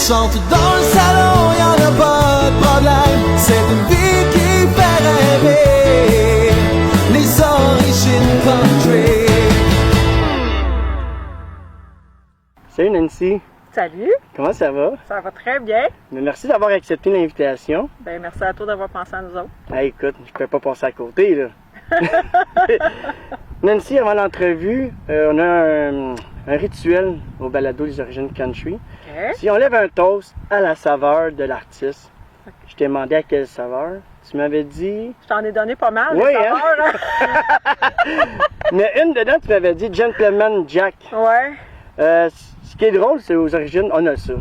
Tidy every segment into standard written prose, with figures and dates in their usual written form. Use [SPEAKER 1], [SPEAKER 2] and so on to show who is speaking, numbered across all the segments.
[SPEAKER 1] chante dans le salon, y en a pas de problème. C'est une vie qui fait rêver les origines country.
[SPEAKER 2] Salut Nancy.
[SPEAKER 3] Salut,
[SPEAKER 2] Comment ça va?
[SPEAKER 3] ça va très bien.
[SPEAKER 2] Mais merci d'avoir accepté l'invitation.
[SPEAKER 3] Ben, merci à toi d'avoir pensé à nous autres.
[SPEAKER 2] Hey, écoute, je peux pas passer à côté, là. Nancy, avant l'entrevue, on a un rituel au balado des origines country.
[SPEAKER 3] OK.
[SPEAKER 2] Si on lève un toast à la saveur de l'artiste, je t'ai demandé à quelle saveur. Tu m'avais dit...
[SPEAKER 3] Je t'en ai donné pas mal,
[SPEAKER 2] Oui,
[SPEAKER 3] les saveurs,
[SPEAKER 2] Mais une dedans, tu m'avais dit Gentleman Jack.
[SPEAKER 3] Ouais.
[SPEAKER 2] Ce qui est drôle, c'est aux origines, on a ça.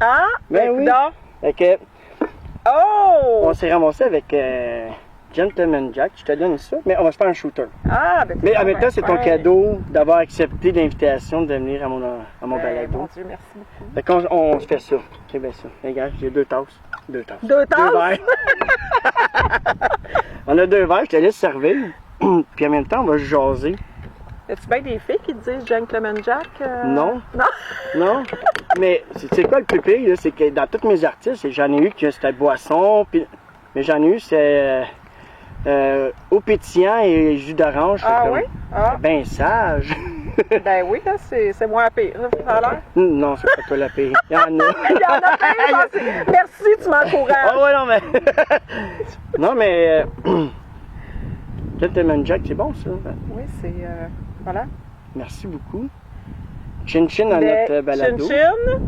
[SPEAKER 3] Ah,
[SPEAKER 2] Ben oui.
[SPEAKER 3] donc.
[SPEAKER 2] Fait que,
[SPEAKER 3] Oh!
[SPEAKER 2] on s'est ramassé avec Gentleman Jack. Je te donne ça, mais on va se faire un shooter.
[SPEAKER 3] Ah, ben
[SPEAKER 2] Mais en même temps, c'est ton
[SPEAKER 3] ouais.
[SPEAKER 2] cadeau d'avoir accepté l'invitation de venir à mon
[SPEAKER 3] Ben,
[SPEAKER 2] balado.
[SPEAKER 3] mon Dieu, merci beaucoup.
[SPEAKER 2] Fait qu'on on se fait ça. C'est bien ça. Regarde, j'ai deux tasses. Deux tasses.
[SPEAKER 3] Deux tasses?
[SPEAKER 2] Deux verres. On a deux verres, je te laisse servir. Puis en même temps, on va jaser.
[SPEAKER 3] As-tu bien des filles qui te disent Gentleman Jack?
[SPEAKER 2] Non.
[SPEAKER 3] Non?
[SPEAKER 2] Non? Mais c'est quoi le plus pire, là? C'est que dans tous mes artistes, j'en ai eu que c'était boisson, puis... mais j'en ai eu, c'est eau pétillant et jus d'orange.
[SPEAKER 3] Ah oui? Ah.
[SPEAKER 2] Ben sage.
[SPEAKER 3] Ben oui, là, c'est moins pire, ça a l'air.
[SPEAKER 2] Non, c'est pas toi la pire. Il y en a.
[SPEAKER 3] Il y en a plein, merci, tu m'encourages.
[SPEAKER 2] Oh ouais, non, mais... non, mais... Gentleman Jack, c'est bon, ça.
[SPEAKER 3] Oui, c'est... voilà.
[SPEAKER 2] Merci beaucoup. Chin-chin dans
[SPEAKER 3] Mais
[SPEAKER 2] notre balado.
[SPEAKER 3] Chin-chin.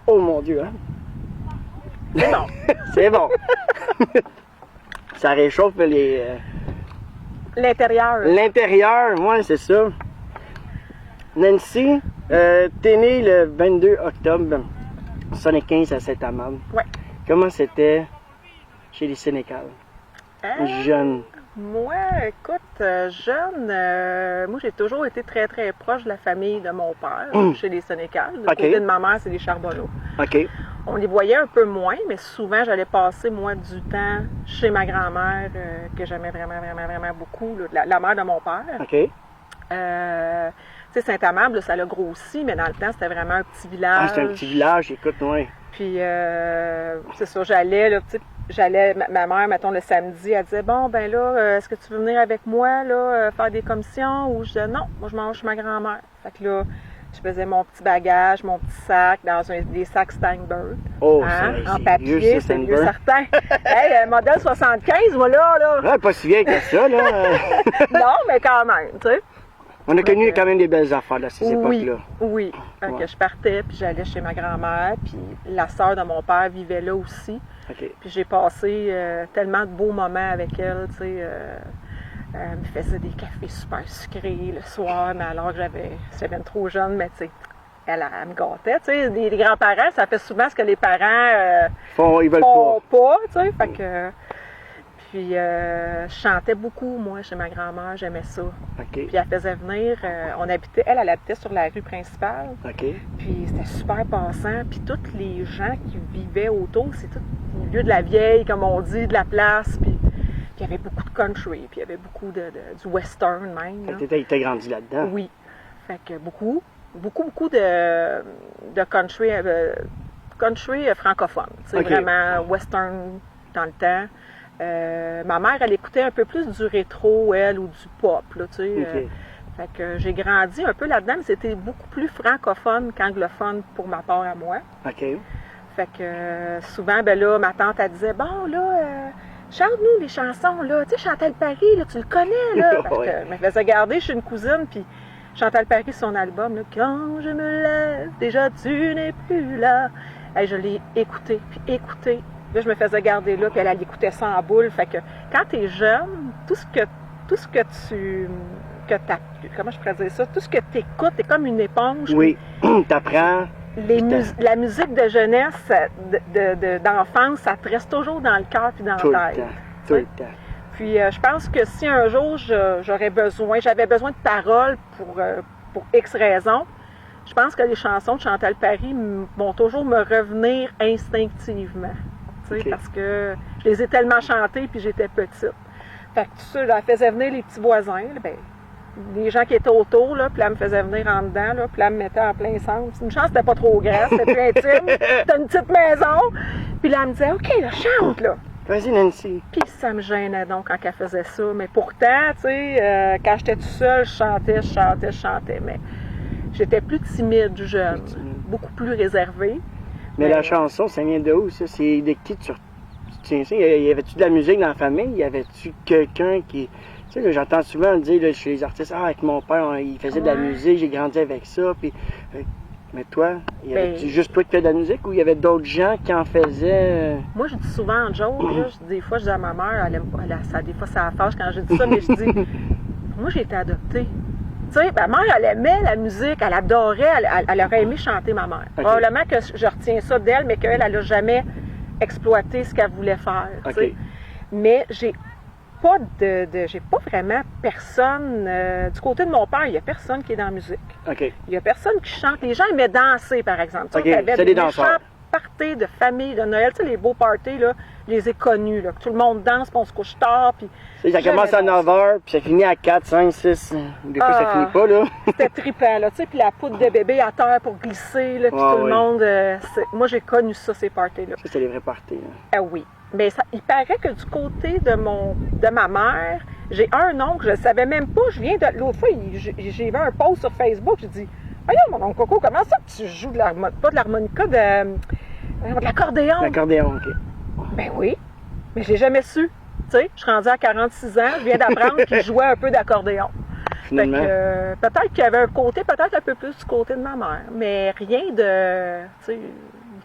[SPEAKER 2] Oh mon Dieu, hein?
[SPEAKER 3] C'est bon.
[SPEAKER 2] C'est bon. Ça réchauffe les...
[SPEAKER 3] L'intérieur.
[SPEAKER 2] L'intérieur, ouais, c'est ça. Nancy, t'es née le 22 octobre 75 à Saint-Amand.
[SPEAKER 3] Ouais.
[SPEAKER 2] Comment c'était chez les Sénécales? Jeune.
[SPEAKER 3] Moi, écoute, jeune, moi j'ai toujours été très très proche de la famille de mon père, chez les Sénécales. Du côté de ma mère, c'est les Charbonneaux.
[SPEAKER 2] OK.
[SPEAKER 3] On les voyait un peu moins, mais souvent j'allais passer moi du temps chez ma grand-mère, que j'aimais vraiment beaucoup, là, la mère de mon père.
[SPEAKER 2] OK.
[SPEAKER 3] Tu sais, Saint-Amand, là, ça l'a grossi, mais dans le temps, c'était vraiment un petit village.
[SPEAKER 2] Ah, c'est un petit village, écoute, ouais.
[SPEAKER 3] Puis, c'est ça, j'allais, là, tu sais, ma mère, mettons, le samedi, elle disait, bon, ben là, est-ce que tu veux venir avec moi, là, faire des commissions? Ou je disais, non, moi, je mange chez ma grand-mère. Fait que là, je faisais mon petit bagage, mon petit sac, dans des sacs Steinberg.
[SPEAKER 2] Oh,
[SPEAKER 3] Hein?
[SPEAKER 2] c'est
[SPEAKER 3] En
[SPEAKER 2] vieux,
[SPEAKER 3] papier,
[SPEAKER 2] ça,
[SPEAKER 3] c'est vieux
[SPEAKER 2] Steinberg.
[SPEAKER 3] certain. Hey, modèle 75, moi, là.
[SPEAKER 2] Ouais, pas si bien que ça, là.
[SPEAKER 3] Non, mais quand même, tu sais.
[SPEAKER 2] On a connu quand même des belles affaires à ces
[SPEAKER 3] Oui,
[SPEAKER 2] époques-là.
[SPEAKER 3] oui. Fait que
[SPEAKER 2] Ouais.
[SPEAKER 3] je partais, puis j'allais chez ma grand-mère, puis la sœur de mon père vivait là aussi.
[SPEAKER 2] OK.
[SPEAKER 3] Puis j'ai passé tellement de beaux moments avec elle, tu sais. Elle me faisait des cafés super sucrés le soir, mais alors que j'étais bien trop jeune, mais tu sais, elle me gâtait, tu sais. Les grands-parents, ça fait souvent ce que les parents
[SPEAKER 2] Ils veulent
[SPEAKER 3] font
[SPEAKER 2] pas.
[SPEAKER 3] pas, tu sais. Fait que... Puis je chantais beaucoup, moi, chez ma grand-mère, j'aimais ça.
[SPEAKER 2] OK.
[SPEAKER 3] Puis elle faisait venir, elle habitait sur la rue principale.
[SPEAKER 2] OK.
[SPEAKER 3] Puis c'était super passant. Puis tous les gens qui vivaient autour, c'est tout au milieu de la vieille, comme on dit, de la place. Puis il y avait beaucoup de country, puis il y avait beaucoup du western même. Là.
[SPEAKER 2] Fait que t'as grandi là-dedans.
[SPEAKER 3] Oui. Fait que beaucoup de country, country francophone. C'est
[SPEAKER 2] OK.
[SPEAKER 3] vraiment western dans le temps. Ma mère, elle écoutait un peu plus du rétro, elle, ou du pop, là, tu sais.
[SPEAKER 2] OK.
[SPEAKER 3] Fait que j'ai grandi un peu là-dedans, mais c'était beaucoup plus francophone qu'anglophone pour ma part à moi.
[SPEAKER 2] OK.
[SPEAKER 3] Fait que souvent, ben là, ma tante, elle disait, bon, là, chante-nous les chansons, là. Tu sais, Chantal Paris, là, tu le connais, là. Parce que
[SPEAKER 2] Ouais.
[SPEAKER 3] je me faisais garder chez une cousine, puis Chantal Paris, son album, là, Quand je me lève, déjà tu n'es plus là. Hey, je l'ai écouté, puis écouté. Là, je me faisais garder là, puis elle écoutait ça en boule. Fait que quand t'es jeune, tout ce que comment je pourrais dire ça? Tout ce que t'écoutes, t'es comme une éponge.
[SPEAKER 2] Oui. T'apprends.
[SPEAKER 3] La musique de jeunesse, d'enfance, ça te reste toujours dans le cœur puis dans
[SPEAKER 2] Tout le
[SPEAKER 3] la tête.
[SPEAKER 2] temps. Tout le temps.
[SPEAKER 3] Puis je pense que si un jour j'avais besoin de paroles pour X raisons, je pense que les chansons de Chantal Paris vont toujours me revenir instinctivement. Okay. Parce que je les ai tellement chantées puis j'étais petite. Fait que tout ça, elle faisait venir les petits voisins. Ben, les gens qui étaient autour, là, puis elle me faisait venir en dedans, là, puis elle me mettait en plein centre. Une chance, c'était pas trop grand, c'était plus intime. C'était une petite maison. Puis là, elle me disait, OK, là, chante, là.
[SPEAKER 2] Vas-y, Nancy.
[SPEAKER 3] Puis ça me gênait donc quand elle faisait ça. Mais pourtant, tu sais, quand j'étais tout seul, je chantais. Mais j'étais plus timide, jeune. Beaucoup plus réservée.
[SPEAKER 2] Mais la chanson, ça vient de où, ça? C'est de qui tu tiens ça? Y avait-tu de la musique dans la famille? Y avait-tu quelqu'un qui... Tu sais, là, j'entends souvent dire là, chez les artistes, avec mon père, il faisait de la musique, j'ai grandi avec ça, puis... mais toi, y avait-tu juste toi qui fais de la musique ou il y avait d'autres gens qui en faisaient?
[SPEAKER 3] Moi, je dis souvent en joke, là, des fois, je dis à ma mère, des fois, ça fâche quand je dis ça, mais je dis, moi, j'ai été adoptée. Tu sais, ma mère, elle aimait la musique, elle adorait, elle aurait aimé chanter, ma mère.
[SPEAKER 2] Okay.
[SPEAKER 3] Probablement que je retiens ça d'elle, mais qu'elle, elle n'a jamais exploité ce qu'elle voulait faire. Tu sais.
[SPEAKER 2] Okay.
[SPEAKER 3] Mais j'ai pas vraiment personne. Du côté de mon père, il n'y a personne qui est dans la musique.
[SPEAKER 2] OK.
[SPEAKER 3] Il n'y a personne qui chante. Les gens aimaient danser, par exemple.
[SPEAKER 2] OK,
[SPEAKER 3] Tu avais
[SPEAKER 2] c'est des danseurs.
[SPEAKER 3] parties de famille, de Noël. Tu sais, les beaux parties, là, je les ai connus. Là, que tout le monde danse, puis on se couche tard. Puis
[SPEAKER 2] Ça commence à 9h, puis ça finit à 4, 5, 6. Des fois, ça finit pas, là.
[SPEAKER 3] C'était trippant, là. Tu sais, puis la poudre de bébé à terre pour glisser, là, puis tout le monde... moi, j'ai connu ça, ces parties-là.
[SPEAKER 2] Ça, c'est les vrais parties. Là.
[SPEAKER 3] Ah oui. Mais il paraît que du côté de ma mère, j'ai un oncle, je ne savais même pas, l'autre fois, j'ai vu un post sur Facebook, j'ai dit, voyons mon oncle Coco, comment ça tu joues pas de l'harmonica, de l'accordéon?
[SPEAKER 2] L'accordéon, OK.
[SPEAKER 3] Ben oui, mais j'ai jamais su. Tu sais, je suis rendue à 46 ans, je viens d'apprendre qu'il jouait un peu d'accordéon. Fait que, peut-être qu'il y avait un côté, peut-être un peu plus du côté de ma mère, mais rien de, tu sais,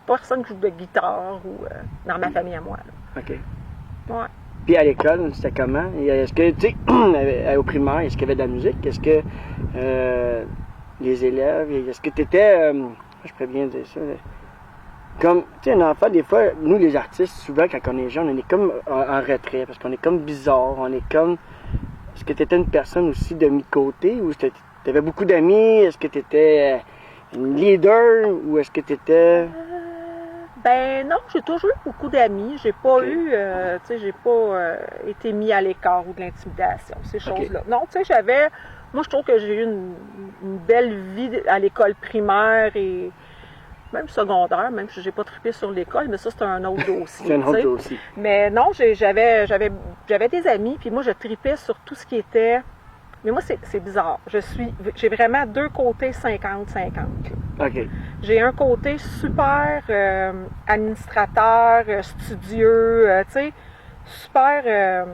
[SPEAKER 3] personne qui joue de guitare ou dans ma famille à moi. Là.
[SPEAKER 2] OK.
[SPEAKER 3] Ouais.
[SPEAKER 2] Puis à l'école, c'était comment? Est-ce que, tu sais, au primaire, est-ce qu'il y avait de la musique? Est-ce que les élèves, est-ce que tu étais, je pourrais bien dire ça, comme, tu sais, un enfant, des fois, nous les artistes, souvent, quand on est jeune, on est comme en retrait, parce qu'on est comme bizarre, on est comme... Est-ce que tu étais une personne aussi de mi-côté, ou tu avais beaucoup d'amis? Est-ce que tu étais une leader, ou est-ce que tu étais...
[SPEAKER 3] Ben non, j'ai toujours eu beaucoup d'amis. J'ai pas eu, tu sais, j'ai pas été mis à l'écart ou de l'intimidation, ces choses-là. Non, tu sais, moi je trouve que j'ai eu une belle vie à l'école primaire et même secondaire, même si j'ai pas trippé sur l'école, mais ça c'est un autre dossier.
[SPEAKER 2] C'est un autre dossier.
[SPEAKER 3] Mais non, j'avais des amis, puis moi je tripais sur tout ce qui était... Mais moi, c'est bizarre. J'ai vraiment deux côtés 50-50.
[SPEAKER 2] OK.
[SPEAKER 3] J'ai un côté super administrateur, studieux, tu sais, super...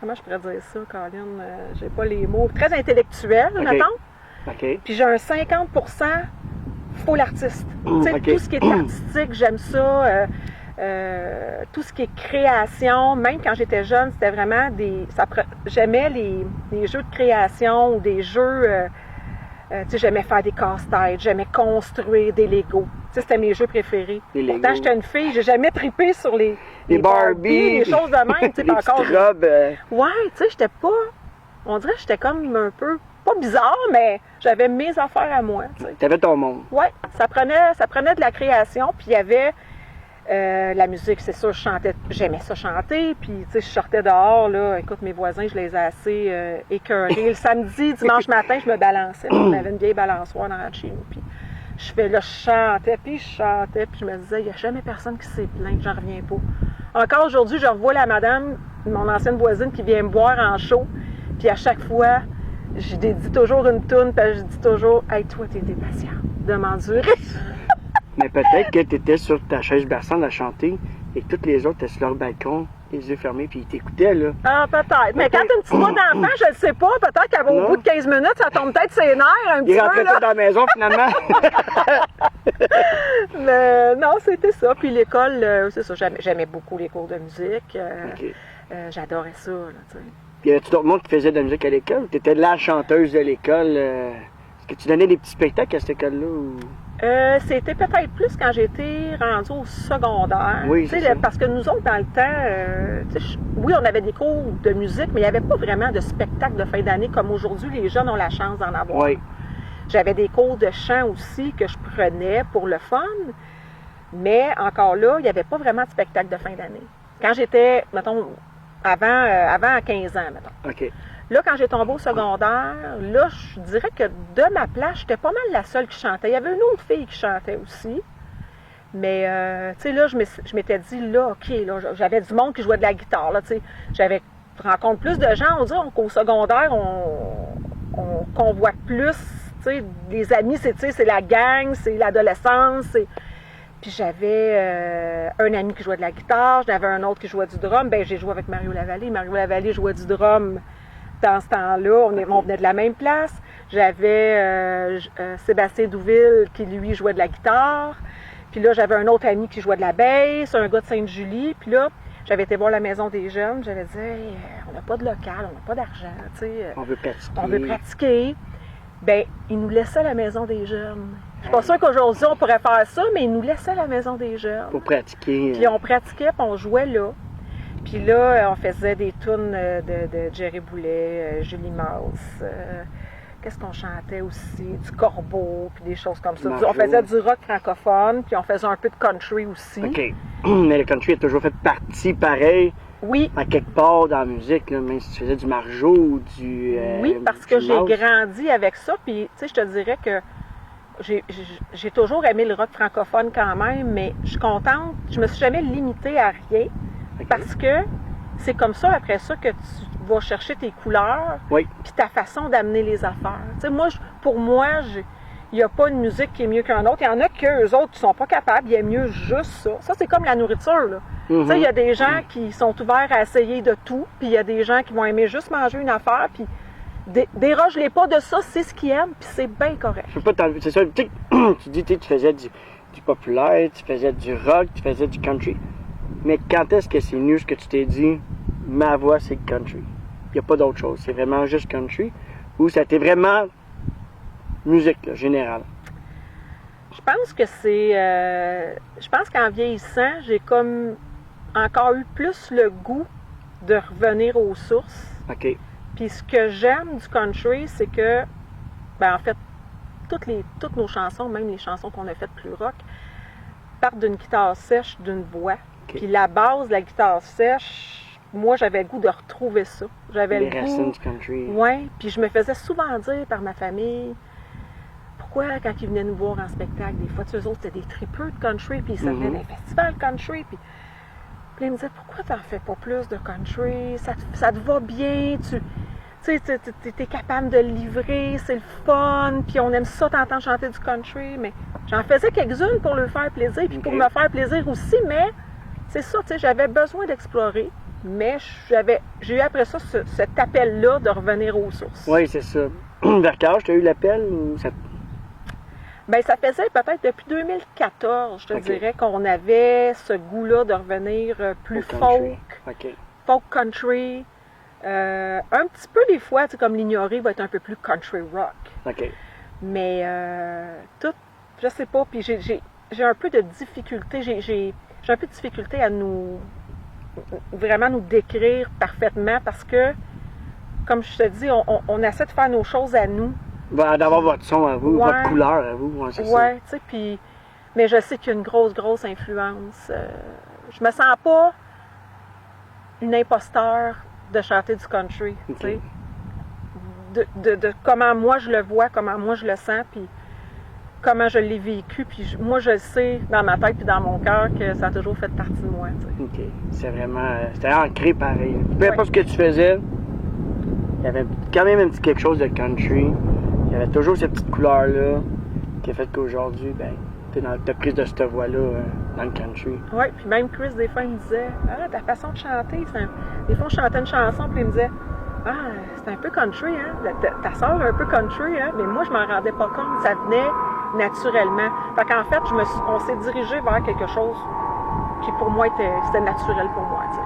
[SPEAKER 3] comment je pourrais dire ça, Caroline? J'ai pas les mots. Très intellectuel, mettons.
[SPEAKER 2] OK.
[SPEAKER 3] Puis j'ai un 50% full artiste. Tu sais, tout ce qui est artistique, j'aime ça. Tout ce qui est création, même quand j'étais jeune, c'était vraiment j'aimais les jeux de création ou des jeux, tu sais, j'aimais faire des casse-têtes, j'aimais construire des Legos. Tu sais, c'était mes jeux préférés. Pourtant, j'étais une fille, j'ai jamais trippé sur les Barbie, les choses de même, tu sais, pas encore. Ouais, tu sais, j'étais pas, on dirait que j'étais comme un peu, pas bizarre, mais j'avais mes affaires à moi, tu sais.
[SPEAKER 2] T'avais ton monde.
[SPEAKER 3] Ouais, ça prenait de la création, puis il y avait la musique, c'est sûr, j'aimais ça chanter, puis tu sais, je sortais dehors, là, écoute, mes voisins, je les ai assez écœurés. Le samedi, dimanche matin, je me balançais. On avait une vieille balançoire dans la chez nous, puis je chantais, puis je me disais, il n'y a jamais personne qui s'est plaint, j'en reviens pas. Encore aujourd'hui, je revois la madame, mon ancienne voisine, qui vient me voir en show, puis à chaque fois, je dédie toujours une toune, puis je dis toujours, hey, toi, t'étais patient de m'endurer.
[SPEAKER 2] Mais peut-être que tu étais sur ta chaise berçante à chanter et que tous les autres étaient sur leur balcon, les yeux fermés, puis ils t'écoutaient, là.
[SPEAKER 3] Ah, peut-être. Mais quand t'as une petite voix d'enfant, je le sais pas, peut-être qu'au bout de 15 minutes, ça tombe peut-être ses nerfs un petit peu.
[SPEAKER 2] Ils rentraient pas dans la maison, finalement.
[SPEAKER 3] Mais non, c'était ça. Puis l'école, c'est ça, j'aimais beaucoup les cours de musique. J'adorais ça, là, tu sais.
[SPEAKER 2] Puis y avait-tu d'autres monde qui faisait de la musique à l'école? Ou t'étais la chanteuse de l'école? Est-ce que tu donnais des petits spectacles à cette école-là? Ou...
[SPEAKER 3] c'était peut-être plus quand j'étais rendue au secondaire.
[SPEAKER 2] Oui, c'est ça.
[SPEAKER 3] Parce que nous autres, dans le temps, oui, on avait des cours de musique, mais il n'y avait pas vraiment de spectacle de fin d'année comme aujourd'hui, les jeunes ont la chance d'en avoir.
[SPEAKER 2] Oui.
[SPEAKER 3] J'avais des cours de chant aussi que je prenais pour le fun, mais encore là, il n'y avait pas vraiment de spectacle de fin d'année. Quand j'étais, mettons, avant 15 ans, mettons.
[SPEAKER 2] OK.
[SPEAKER 3] Là, quand j'ai tombé au secondaire, là, je dirais que de ma place, j'étais pas mal la seule qui chantait. Il y avait une autre fille qui chantait aussi. Mais, tu sais, là, je m'étais dit, là, OK, là, j'avais du monde qui jouait de la guitare, là, tu sais. J'avais rencontré plus de gens. On dirait qu'au secondaire, on convoite plus, tu sais, les amis, c'est la gang, c'est l'adolescence, Puis j'avais un ami qui jouait de la guitare, j'avais un autre qui jouait du drum. Ben j'ai joué avec Mario Lavallée. Mario Lavallée jouait du drum dans ce temps-là. On venait de la même place. J'avais Sébastien Douville qui, lui, jouait de la guitare. Puis là, j'avais un autre ami qui jouait de la basse, un gars de Sainte-Julie. Puis là, j'avais été voir la Maison des Jeunes. J'avais dit, hey, on n'a pas de local, on n'a pas d'argent, tu sais.
[SPEAKER 2] On veut pratiquer.
[SPEAKER 3] On veut pratiquer. Ben, ils nous laissaient la Maison des Jeunes. Je suis pas sûre qu'aujourd'hui, on pourrait faire ça, mais ils nous laissaient la Maison des Jeunes.
[SPEAKER 2] Pour pratiquer.
[SPEAKER 3] Puis on pratiquait, puis on jouait là. Puis là, on faisait des tunes de Jerry Boulet, Julie Mauss. Qu'est-ce qu'on chantait aussi? Du Corbeau, puis des choses comme ça.
[SPEAKER 2] Marjo.
[SPEAKER 3] On faisait du rock francophone, puis on faisait un peu de country aussi.
[SPEAKER 2] OK. Mais le country a toujours fait partie, pareil,
[SPEAKER 3] Oui,
[SPEAKER 2] à quelque part dans la musique, là, même si tu faisais du Marjo ou du.
[SPEAKER 3] oui, parce
[SPEAKER 2] du
[SPEAKER 3] que j'ai
[SPEAKER 2] Mauss.
[SPEAKER 3] grandi avec ça, puis tu sais, je te dirais que j'ai toujours aimé le rock francophone quand même, mais je suis contente, je me suis jamais limitée à rien,
[SPEAKER 2] OK.
[SPEAKER 3] parce que c'est comme ça, après ça, que tu vas chercher tes couleurs,
[SPEAKER 2] Oui.
[SPEAKER 3] puis ta façon d'amener les affaires. Tu sais, moi, pour moi, il n'y a pas une musique qui est mieux qu'un autre. Il y en a qu'eux autres qui sont pas capables, ils aiment mieux juste ça. Ça, c'est comme la nourriture, là. Tu sais, il y a des gens qui sont ouverts à essayer de tout, puis il y a des gens qui vont aimer juste manger une affaire, puis déroge-les pas de ça, c'est ce qu'ils aiment, puis c'est bien correct.
[SPEAKER 2] Je peux pas t'enlever. C'est ça, tu sais, tu dis, tu faisais du populaire, tu faisais du rock, tu faisais du country. Mais quand est-ce que c'est venu ce que tu t'es dit, ma voix, c'est le country? Il n'y a pas d'autre chose. C'est vraiment juste country. Ou ça a été vraiment musique, là, générale?
[SPEAKER 3] Je pense que c'est... je pense qu'en vieillissant, j'ai comme encore eu plus le goût de revenir aux sources.
[SPEAKER 2] OK.
[SPEAKER 3] Puis ce que j'aime du country, c'est que, ben en fait, toutes nos chansons, même les chansons qu'on a faites plus rock, partent d'une guitare sèche, d'une voix.
[SPEAKER 2] OK.
[SPEAKER 3] Puis la base de la guitare sèche, moi, j'avais le goût de retrouver ça. J'avais
[SPEAKER 2] Les
[SPEAKER 3] le
[SPEAKER 2] racines
[SPEAKER 3] goût...
[SPEAKER 2] du country.
[SPEAKER 3] Oui, puis je me faisais souvent dire par ma famille, pourquoi quand ils venaient nous voir en spectacle, des fois, tu sais, eux autres, c'était des tripeux de country, puis ils s'en venaient des festivals country, puis ils me disaient, pourquoi t'en fais pas plus de country? Ça te va bien, tu sais, t'es capable de le livrer, c'est le fun, puis on aime ça t'entendre chanter du country, mais j'en faisais quelques-unes pour leur faire plaisir, puis pour
[SPEAKER 2] OK.
[SPEAKER 3] me faire plaisir aussi, mais c'est ça, tu sais, j'avais besoin d'explorer, mais j'ai eu après ça cet appel-là de revenir aux sources.
[SPEAKER 2] Oui, c'est ça. Vers quel âge tu as eu l'appel? Ou ça...
[SPEAKER 3] Bien, ça faisait peut-être depuis 2014, je te
[SPEAKER 2] OK.
[SPEAKER 3] dirais, qu'on avait ce goût-là de revenir plus
[SPEAKER 2] Au country.
[SPEAKER 3] folk,
[SPEAKER 2] OK.
[SPEAKER 3] folk country. Un petit peu des fois, tu sais, comme l'ignorer va être un peu plus country rock.
[SPEAKER 2] OK.
[SPEAKER 3] Mais tout, je sais pas, puis j'ai un peu de difficulté, j'ai un peu de difficulté à vraiment nous décrire parfaitement parce que, comme je te dis, on essaie de faire nos choses à nous.
[SPEAKER 2] Ben, d'avoir votre son à vous,
[SPEAKER 3] Ouais.
[SPEAKER 2] votre couleur à vous, ouais, c'est ça.
[SPEAKER 3] Ouais, tu sais, puis... Mais je sais qu'il y a une grosse influence. Je me sens pas une imposteur de chanter du country,
[SPEAKER 2] OK.
[SPEAKER 3] tu sais. De comment moi je le vois, comment moi je le sens, puis comment je l'ai vécu, puis moi je le sais dans ma tête puis dans mon cœur que ça a toujours fait partie de moi, tu sais.
[SPEAKER 2] OK. C'est vraiment... c'était ancré pareil. Peu importe ce que tu faisais, il y avait quand même un petit quelque chose de country. Il y avait toujours cette petite couleur-là qui a fait qu'aujourd'hui, ben, t'as prise de cette voix-là dans le country.
[SPEAKER 3] Oui, puis même Chris, des fois, il me disait « Ah, ta façon de chanter, des fois, on chantait une chanson, puis il me disait « Ah, c'est un peu country, hein? Ta sœur est un peu country, hein? » Mais moi, je m'en rendais pas compte, ça venait naturellement. Fait qu'en fait, on s'est dirigé vers quelque chose qui, pour moi, c'était naturel pour moi, tu sais.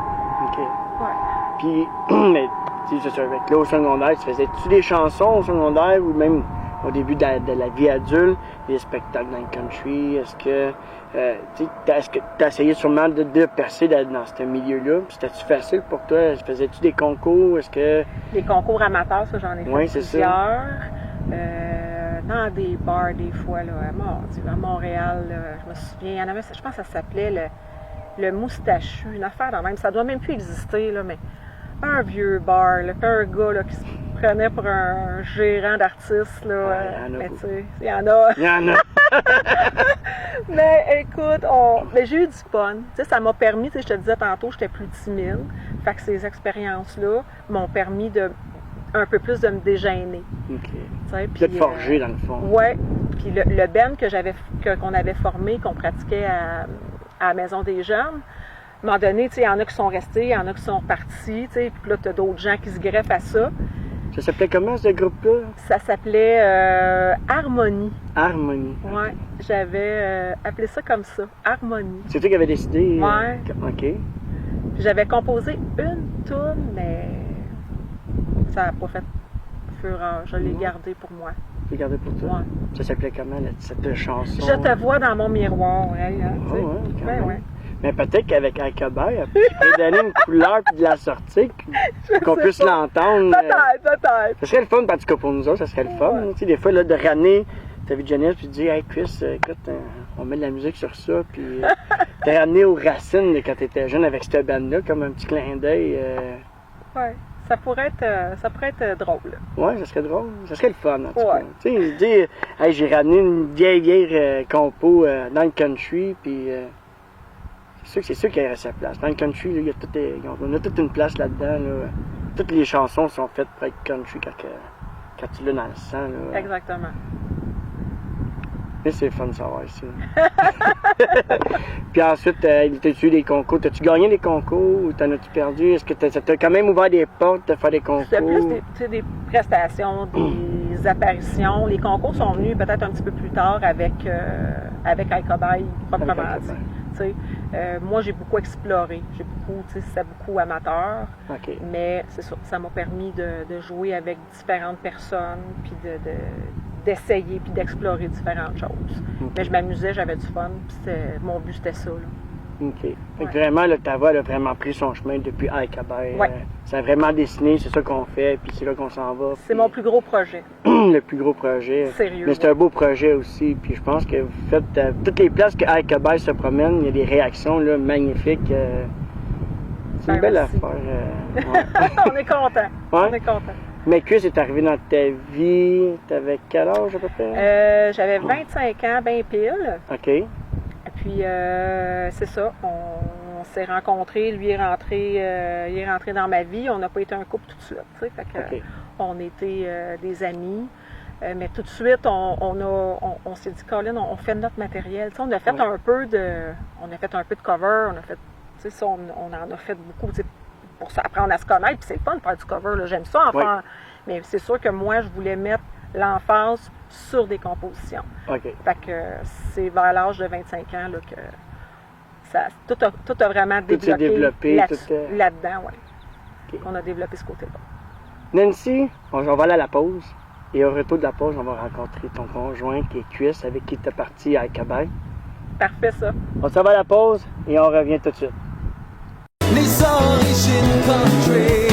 [SPEAKER 2] OK.
[SPEAKER 3] Ouais.
[SPEAKER 2] Puis, mais, tu sais, c'est ça, avec là, au secondaire, tu faisais-tu des chansons au secondaire ou même au début de la vie adulte, des spectacles dans le country? Est-ce que tu as essayé sûrement de percer dans ce milieu-là? C'était-tu facile pour toi? Faisais-tu des concours? Est-ce que...
[SPEAKER 3] Les concours amateurs, ça, j'en ai fait
[SPEAKER 2] Oui, c'est ça.
[SPEAKER 3] plusieurs. Dans des bars, des fois, là, à Montréal, là, je me souviens, il y en avait, je pense que ça s'appelait le Moustachu, une affaire dans même. Ça doit même plus exister, là, mais un vieux bar, là, un gars là, qui se prenait pour un gérant d'artiste. Là,
[SPEAKER 2] Ouais, il y en a
[SPEAKER 3] mais
[SPEAKER 2] beaucoup.
[SPEAKER 3] tu sais, il y en a.
[SPEAKER 2] Il y en a.
[SPEAKER 3] Mais écoute, mais j'ai eu du fun. Tu sais, ça m'a permis, tu sais, je te disais tantôt, j'étais plus timide. Fait que ces expériences-là m'ont permis un peu plus de me dégêner.
[SPEAKER 2] OK.
[SPEAKER 3] Tu sais,
[SPEAKER 2] Puis de te forger, dans le fond.
[SPEAKER 3] Ouais. Puis le band qu'on avait formé, qu'on pratiquait à la Maison des Jeunes, à un moment donné, tu sais, il y en a qui sont restés, il y en a qui sont partis, tu sais, puis là, tu as d'autres gens qui se greffent à ça.
[SPEAKER 2] Ça s'appelait comment, ce groupe-là?
[SPEAKER 3] Ça s'appelait Harmonie.
[SPEAKER 2] Harmonie.
[SPEAKER 3] Ouais, j'avais appelé ça comme ça, Harmonie.
[SPEAKER 2] C'est toi qui avais décidé?
[SPEAKER 3] Ouais.
[SPEAKER 2] OK.
[SPEAKER 3] Puis j'avais composé une toune, mais ça n'a pas fait fureur. Je l'ai gardée pour moi.
[SPEAKER 2] Tu l'as gardé pour toi?
[SPEAKER 3] Ouais.
[SPEAKER 2] Ça s'appelait comment, cette chanson?
[SPEAKER 3] Je te vois dans mon miroir, hey, hein, tu sais.
[SPEAKER 2] ouais, quand
[SPEAKER 3] Ouais,
[SPEAKER 2] même.
[SPEAKER 3] ouais.
[SPEAKER 2] Mais peut-être qu'avec Alcobert, tu peux donner une couleur puis de la sortie, qu'on
[SPEAKER 3] sais
[SPEAKER 2] puisse
[SPEAKER 3] pas.
[SPEAKER 2] l'entendre.
[SPEAKER 3] Peut-être.
[SPEAKER 2] Ça serait le fun, en tout cas pour nous autres, ça serait le fun.
[SPEAKER 3] Ouais.
[SPEAKER 2] Tu sais, des fois, là, de ramener ta vie de jeunesse puis de dire, hey Chris, écoute, on met de la musique sur ça, puis te ramener aux racines de quand tu étais jeune avec cette bande-là, comme un petit clin d'œil.
[SPEAKER 3] Ouais. Ça pourrait être drôle.
[SPEAKER 2] Ouais, ça serait drôle. Ça serait le fun, en tout
[SPEAKER 3] Ouais.
[SPEAKER 2] cas. Tu sais, dire, hey, j'ai ramené une vieille compo dans le country, puis c'est sûr qu'il y a sa place. Dans le country, là, on a toute une place là-dedans. Là. Toutes les chansons sont faites pour être country quand tu l'as dans le sang. Là.
[SPEAKER 3] Exactement.
[SPEAKER 2] Mais c'est fun de savoir ça. Puis ensuite, t'as-tu eu des concours? T'as-tu gagné des concours ou t'en as-tu perdu? Est-ce que ça t'a quand même ouvert des portes de faire des concours?
[SPEAKER 3] C'était plus des prestations, des apparitions. Les concours sont venus peut-être un petit peu plus tard avec Alcobaye, proprement
[SPEAKER 2] Avec
[SPEAKER 3] dit.
[SPEAKER 2] Alcobaye.
[SPEAKER 3] Tu sais, moi, j'ai beaucoup exploré. C'était beaucoup amateur.
[SPEAKER 2] OK.
[SPEAKER 3] Mais c'est ça m'a permis de jouer avec différentes personnes, puis d'essayer, puis d'explorer différentes choses.
[SPEAKER 2] OK.
[SPEAKER 3] Mais je m'amusais, j'avais du fun, puis mon but, c'était ça. Là.
[SPEAKER 2] OK. Fait que
[SPEAKER 3] Ouais.
[SPEAKER 2] vraiment, là, ta voix elle a vraiment pris son chemin depuis Alcobert.
[SPEAKER 3] Ouais.
[SPEAKER 2] Ça a vraiment dessiné, c'est ça qu'on fait, puis c'est là qu'on s'en va.
[SPEAKER 3] C'est
[SPEAKER 2] puis
[SPEAKER 3] mon plus gros projet.
[SPEAKER 2] le plus gros projet.
[SPEAKER 3] Sérieux.
[SPEAKER 2] Mais c'est un beau projet aussi, puis je pense que vous faites toutes les places que Alcobert se promène, il y a des réactions là, magnifiques. C'est une
[SPEAKER 3] Ben,
[SPEAKER 2] belle
[SPEAKER 3] merci.
[SPEAKER 2] affaire. Ouais.
[SPEAKER 3] On est content.
[SPEAKER 2] Ouais?
[SPEAKER 3] On est content.
[SPEAKER 2] Mais que c'est arrivé dans ta vie, t'avais quel âge à peu près?
[SPEAKER 3] J'avais 25 ans, bien pile.
[SPEAKER 2] OK.
[SPEAKER 3] Et puis, c'est ça. On s'est rencontrés. Lui il est rentré dans ma vie. On n'a pas été un couple tout de suite. Tu sais, fait que,
[SPEAKER 2] OK.
[SPEAKER 3] on était des amis. Mais tout de suite, on s'est dit, Colin, on fait notre matériel. Tu sais, on a fait
[SPEAKER 2] Ouais.
[SPEAKER 3] un peu de cover. On a fait, tu sais, on en a fait beaucoup. Tu sais, pour apprendre à se connaître, puis c'est le fun de faire du cover, là. J'aime ça en
[SPEAKER 2] Oui.
[SPEAKER 3] faire. Mais c'est sûr que moi, je voulais mettre l'emphase sur des compositions.
[SPEAKER 2] OK.
[SPEAKER 3] Fait que c'est vers l'âge de 25 ans là, que tout a vraiment
[SPEAKER 2] Tout s'est développé,
[SPEAKER 3] là-dedans, oui.
[SPEAKER 2] OK.
[SPEAKER 3] On a développé ce côté-là.
[SPEAKER 2] Nancy, on va aller à la pause. Et au retour de la pause, on va rencontrer ton conjoint qui est Cuisse, avec qui tu es parti à Alcobert.
[SPEAKER 3] Parfait, ça.
[SPEAKER 2] On s'en va à la pause et on revient tout de suite.
[SPEAKER 1] Les origines country.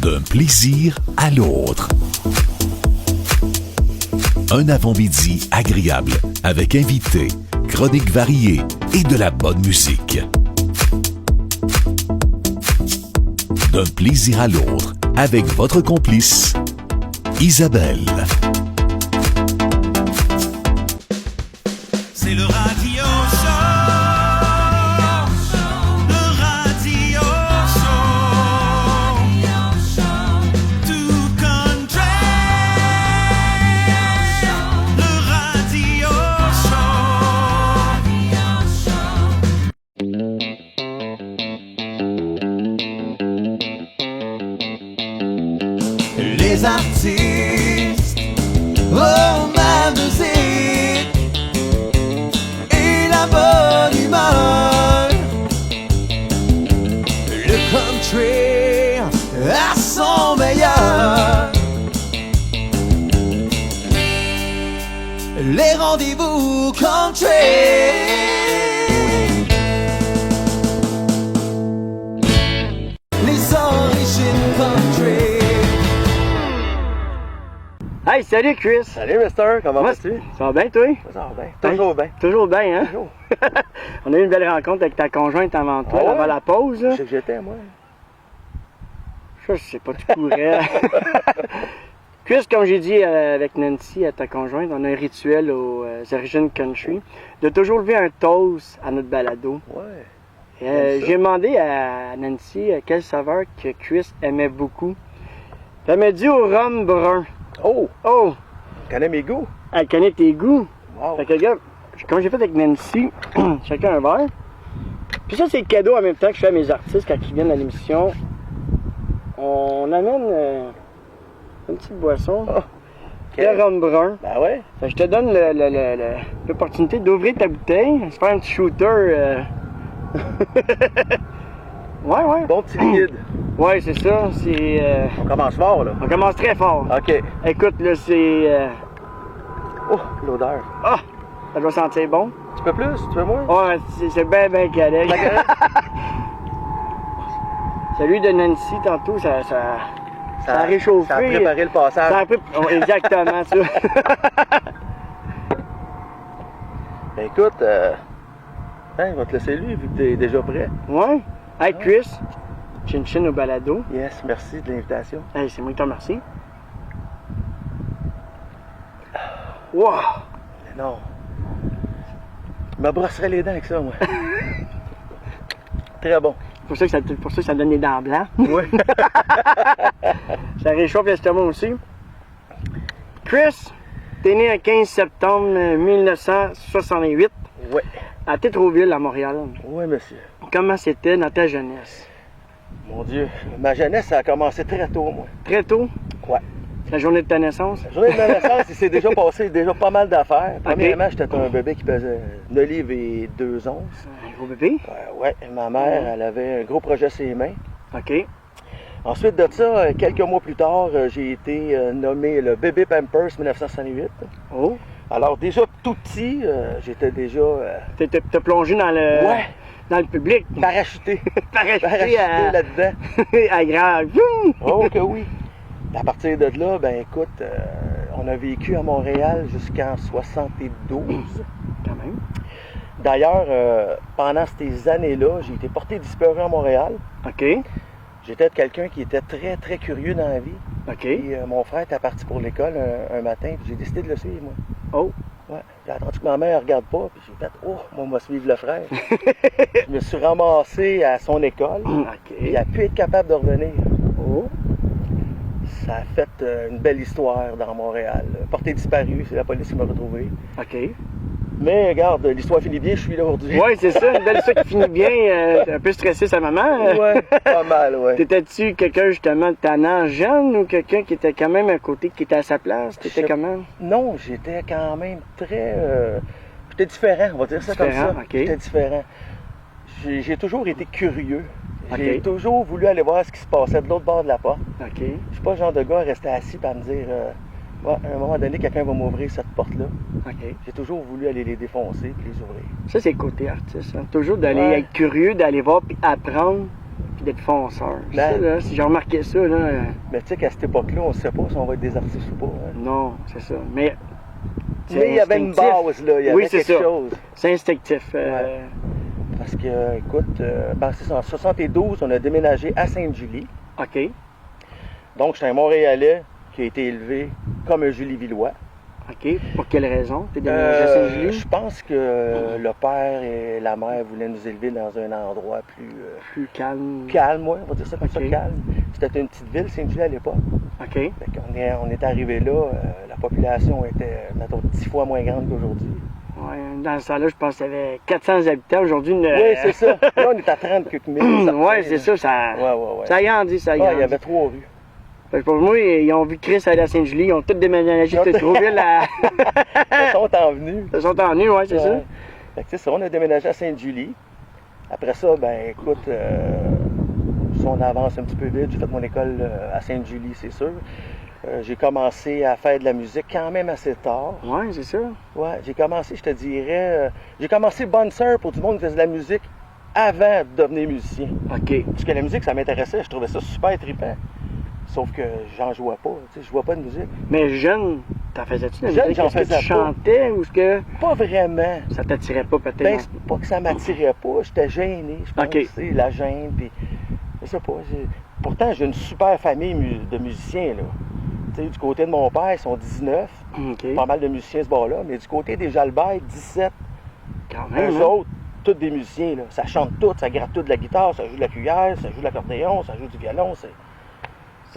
[SPEAKER 4] D'un plaisir à l'autre. Un avant-midi agréable avec invités, chroniques variées et de la bonne musique. D'un plaisir à l'autre avec votre complice, Isabelle.
[SPEAKER 5] C'est le radio show. Le radio show. Tout country. Le radio
[SPEAKER 1] Les artistes, oh ma musique et la bonne humeur. Le country à son meilleur. Les rendez-vous country. Les origines country.
[SPEAKER 2] Hey, salut Chris!
[SPEAKER 6] Salut, Mister, comment
[SPEAKER 2] Moi,
[SPEAKER 6] vas-tu?
[SPEAKER 2] Ça va bien, toi?
[SPEAKER 6] Ça va bien. Toujours bien.
[SPEAKER 2] Toujours bien, hein?
[SPEAKER 6] Toujours.
[SPEAKER 2] On a eu une belle rencontre avec ta conjointe avant toi,
[SPEAKER 6] Ah ouais?
[SPEAKER 2] avant la pause. Là.
[SPEAKER 6] Je sais que j'étais, moi.
[SPEAKER 2] Ça, je sais pas, tu pourrais. Chris, comme j'ai dit avec Nancy, à ta conjointe, on a un rituel aux origines country de toujours lever un toast à notre balado.
[SPEAKER 6] Ouais.
[SPEAKER 2] Et, j'ai demandé à Nancy quelle saveur que Chris aimait beaucoup. Puis elle m'a dit au rhum brun.
[SPEAKER 6] Oh,
[SPEAKER 2] Oh,
[SPEAKER 6] tu connais mes goûts?
[SPEAKER 2] elle connaît tes goûts.
[SPEAKER 6] Wow.
[SPEAKER 2] Fait que, gars, comme j'ai fait avec Nancy, chacun un verre. Puis ça, c'est le cadeau en même temps que je fais à mes artistes quand ils viennent à l'émission. On amène une petite boisson,
[SPEAKER 6] Oh,
[SPEAKER 2] le rhum brun.
[SPEAKER 6] Ben ouais.
[SPEAKER 2] Fait que je te donne l'opportunité d'ouvrir ta bouteille, se faire un petit shooter. Ouais.
[SPEAKER 6] Bon petit liquide.
[SPEAKER 2] Ouais, c'est ça. C'est,
[SPEAKER 6] On commence fort, là.
[SPEAKER 2] on commence très fort.
[SPEAKER 6] OK.
[SPEAKER 2] Écoute, là, c'est...
[SPEAKER 6] Oh, l'odeur.
[SPEAKER 2] Ah! Ça doit sentir bon.
[SPEAKER 6] Tu peux plus? Tu veux moins?
[SPEAKER 2] Ouais, c'est bien correct. Celui de Nancy, tantôt, ça a réchauffé.
[SPEAKER 6] Ça a préparé le passage.
[SPEAKER 2] Ça a oh, exactement ça.
[SPEAKER 6] Ben écoute, je vais te laisser lui, vu que t'es déjà prêt.
[SPEAKER 2] Ouais. Hey, Chris, chin au balado.
[SPEAKER 6] Yes, merci de l'invitation.
[SPEAKER 2] Hey, c'est moi qui te remercie. Wow!
[SPEAKER 6] Mais non. Je me brosserais les dents avec ça, moi. Très bon.
[SPEAKER 2] Pour ça que ça donne des dents blancs.
[SPEAKER 6] Oui.
[SPEAKER 2] Ça réchauffe l'estomac aussi. Chris, t'es né le 15 septembre 1968
[SPEAKER 6] Oui.
[SPEAKER 2] à Tétroville, à Montréal.
[SPEAKER 6] Oui, monsieur.
[SPEAKER 2] Comment c'était dans ta jeunesse?
[SPEAKER 6] Mon Dieu. Ma jeunesse, ça a commencé très tôt, moi.
[SPEAKER 2] Très tôt?
[SPEAKER 6] Ouais.
[SPEAKER 2] La journée de ta naissance?
[SPEAKER 6] La journée de ma naissance, il s'est déjà passé pas mal d'affaires. Premièrement, j'étais un bébé qui pesait 9 livres et 2 onces.
[SPEAKER 2] Un gros bébé?
[SPEAKER 6] Ouais, ma mère, elle avait un gros projet sur les mains.
[SPEAKER 2] OK.
[SPEAKER 6] Ensuite de ça, quelques mois plus tard, j'ai été nommé le bébé Pampers 1968.
[SPEAKER 2] Oh.
[SPEAKER 6] Alors déjà tout petit, j'étais déjà
[SPEAKER 2] T'as plongé dans le...
[SPEAKER 6] Ouais.
[SPEAKER 2] Dans le public.
[SPEAKER 6] parachuté.
[SPEAKER 2] Parachuté
[SPEAKER 6] là-dedans.
[SPEAKER 2] à grave.
[SPEAKER 6] Oh que oui. À partir de là, ben écoute, on a vécu à Montréal jusqu'en 72.
[SPEAKER 2] Quand même.
[SPEAKER 6] D'ailleurs, pendant ces années-là, j'ai été porté disparu à Montréal.
[SPEAKER 2] OK.
[SPEAKER 6] J'étais quelqu'un qui était très, très curieux dans la vie.
[SPEAKER 2] OK.
[SPEAKER 6] Et mon frère était parti pour l'école un matin, puis j'ai décidé de le suivre, moi.
[SPEAKER 2] Oh.
[SPEAKER 6] Ouais. J'ai attendu que ma mère ne regarde pas, puis j'ai fait « Oh, moi, on va suivre le frère. » Je me suis ramassé à son école.
[SPEAKER 2] OK.
[SPEAKER 6] Il a pu être capable de revenir.
[SPEAKER 2] Oh.
[SPEAKER 6] Ça a fait une belle histoire dans Montréal. Porté disparu, c'est la police qui m'a retrouvé.
[SPEAKER 2] OK.
[SPEAKER 6] Mais regarde, l'histoire finit bien, je suis là aujourd'hui.
[SPEAKER 2] Ouais, c'est ça. Une belle histoire qui finit bien. Un peu stressé sa maman.
[SPEAKER 6] Ouais, pas mal, ouais.
[SPEAKER 2] T'étais-tu quelqu'un justement de tannant jeune ou quelqu'un qui était quand même à côté, qui était à sa place? T'étais
[SPEAKER 6] Je-
[SPEAKER 2] comment?
[SPEAKER 6] Non, j'étais quand même très... j'étais différent, on va dire ça
[SPEAKER 2] Différent,
[SPEAKER 6] comme ça.
[SPEAKER 2] ok.
[SPEAKER 6] J'étais différent. J'ai toujours été curieux. J'ai
[SPEAKER 2] Ok.
[SPEAKER 6] toujours voulu aller voir ce qui se passait de l'autre bord de la porte.
[SPEAKER 2] OK.
[SPEAKER 6] Je suis pas le genre de gars à rester assis et à me dire ouais, à un moment donné, quelqu'un va m'ouvrir cette porte-là.
[SPEAKER 2] OK.
[SPEAKER 6] J'ai toujours voulu aller les défoncer et les ouvrir.
[SPEAKER 2] Ça, c'est le côté artiste. Hein. Toujours d'aller
[SPEAKER 6] Ouais.
[SPEAKER 2] être curieux, d'aller voir, puis apprendre, puis d'être fonceur.
[SPEAKER 6] Ben.
[SPEAKER 2] Ça, là, si j'ai remarqué ça, là,
[SPEAKER 6] Mais tu sais qu'à cette époque-là, on ne sait pas si on va être des artistes ou pas. Hein.
[SPEAKER 2] non, c'est ça. Mais c'est
[SPEAKER 6] Mais il y avait une
[SPEAKER 2] instinctif.
[SPEAKER 6] base, là. Il y avait
[SPEAKER 2] Oui, c'est
[SPEAKER 6] quelque
[SPEAKER 2] ça.
[SPEAKER 6] chose.
[SPEAKER 2] C'est instinctif.
[SPEAKER 6] Ouais. Parce que, écoute, c'est ça, en 72, on a déménagé à Sainte-Julie.
[SPEAKER 2] OK.
[SPEAKER 6] Donc, j'étais un Montréalais qui a été élevé comme un Julie-Villois.
[SPEAKER 2] OK. Pour quelle raison? T'es déménagé à Saint-Julie?
[SPEAKER 6] Je pense que le père et la mère voulaient nous élever dans un endroit plus
[SPEAKER 2] Plus calme.
[SPEAKER 6] calme, ouais, on va dire ça comme ça,
[SPEAKER 2] Ok.
[SPEAKER 6] calme. C'était une petite ville, Sainte-Julie à l'époque.
[SPEAKER 2] OK.
[SPEAKER 6] Fait qu'on on est arrivé là, la population était, mettons, 10 fois moins grande qu'aujourd'hui.
[SPEAKER 2] Ouais, dans ce temps-là, je pense qu'il y avait 400 habitants. Aujourd'hui,
[SPEAKER 6] Oui, c'est ça. Là, on est à 30 quelques mille.
[SPEAKER 2] Ouais, c'est ça. Ça,
[SPEAKER 6] Ouais.
[SPEAKER 2] ça grandit, ça
[SPEAKER 6] Ah,
[SPEAKER 2] grandit.
[SPEAKER 6] il y avait 3 rues.
[SPEAKER 2] Fait que pour moi, ils ont vu Chris aller à Saint-Julie, ils ont tous déménagé de Tétroville à...
[SPEAKER 6] Ils sont en venus.
[SPEAKER 2] Ils sont en venus, ouais, c'est ça.
[SPEAKER 6] Fait que, tu sais, ça, on a déménagé à Sainte-Julie. Après ça, ben écoute, si on avance un petit peu vite, j'ai fait mon école à Sainte-Julie, c'est sûr. J'ai commencé à faire de la musique quand même assez tard.
[SPEAKER 2] Ouais, c'est ça.
[SPEAKER 6] Ouais, j'ai commencé, je te dirais, j'ai commencé bonne sœur pour du monde qui faisait de la musique avant de devenir musicien.
[SPEAKER 2] OK.
[SPEAKER 6] Parce que la musique, ça m'intéressait, je trouvais ça super trippant. Sauf que j'en jouais pas, tu sais, je jouais pas de musique.
[SPEAKER 2] Mais jeune, t'en faisais-tu de la
[SPEAKER 6] Jeune,
[SPEAKER 2] musique?
[SPEAKER 6] j'en
[SPEAKER 2] Est-ce que
[SPEAKER 6] faisais
[SPEAKER 2] tu
[SPEAKER 6] pas.
[SPEAKER 2] chantais ou est-ce que
[SPEAKER 6] Pas vraiment.
[SPEAKER 2] ça t'attirait pas peut-être?
[SPEAKER 6] Ben, c'est pas que ça m'attirait pas, j'étais gêné, je pense,
[SPEAKER 2] Ok.
[SPEAKER 6] tu sais, la gêne, puis je sais pas. Pourtant, j'ai une super famille de musiciens, là. Tu sais, du côté de mon père, ils sont 19,
[SPEAKER 2] OK.
[SPEAKER 6] pas mal de musiciens ce bord-là, mais du côté des Jalbert, 17.
[SPEAKER 2] Quand même,
[SPEAKER 6] Eux
[SPEAKER 2] hein?
[SPEAKER 6] autres, tous des musiciens, là. Ça chante tout, ça gratte tout de la guitare, ça joue de la cuillère, ça joue de l'accordéon, ça joue du violon. C'est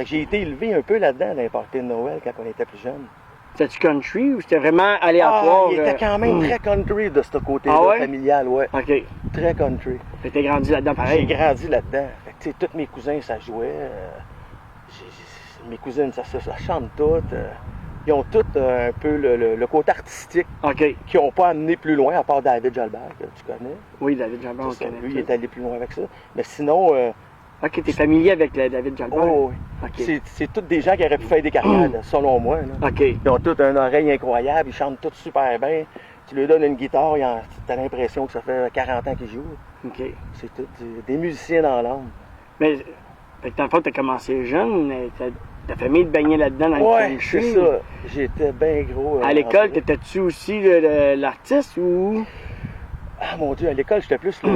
[SPEAKER 6] que j'ai été élevé un peu là-dedans dans les parties de Noël quand on était plus jeune.
[SPEAKER 2] C'était-tu country ou c'était vraiment aléatoire?
[SPEAKER 6] Il était quand même très country de ce côté-là,
[SPEAKER 2] Ah ouais?
[SPEAKER 6] familial, ouais.
[SPEAKER 2] OK.
[SPEAKER 6] Très country.
[SPEAKER 2] T'étais grandi là-dedans pareil?
[SPEAKER 6] J'ai grandi là-dedans. Fait que, tu sais, tous mes cousins, ça jouait. Mes cousines, ça chante toutes. Ils ont tous un peu le côté artistique
[SPEAKER 2] OK.
[SPEAKER 6] qu'ils n'ont pas amené plus loin, à part David Jalbert, que tu connais.
[SPEAKER 2] Oui, David Jalbert, on
[SPEAKER 6] C'est ça.
[SPEAKER 2] connaît.
[SPEAKER 6] Lui, il
[SPEAKER 2] tout.
[SPEAKER 6] est allé plus loin avec ça. Mais sinon,
[SPEAKER 2] OK, t'es familier avec David Jalbert?
[SPEAKER 6] oh, oui.
[SPEAKER 2] OK.
[SPEAKER 6] C'est tous des gens qui auraient pu faire des carrières, là, selon moi. Là.
[SPEAKER 2] OK.
[SPEAKER 6] Ils ont tous une oreille incroyable, ils chantent tous super bien. Tu lui donnes une guitare, tu as l'impression que ça fait 40 ans qu'ils jouent.
[SPEAKER 2] OK.
[SPEAKER 6] C'est tous des musiciens dans l'âme.
[SPEAKER 2] Mais, fait que dans le fond, t'as commencé jeune, ta famille te baignait là-dedans dans le
[SPEAKER 6] Ouais,
[SPEAKER 2] country.
[SPEAKER 6] c'est ça. J'étais bien gros.
[SPEAKER 2] À l'école, t'étais-tu aussi l'artiste ou
[SPEAKER 6] Ah mon Dieu, à l'école, j'étais plus le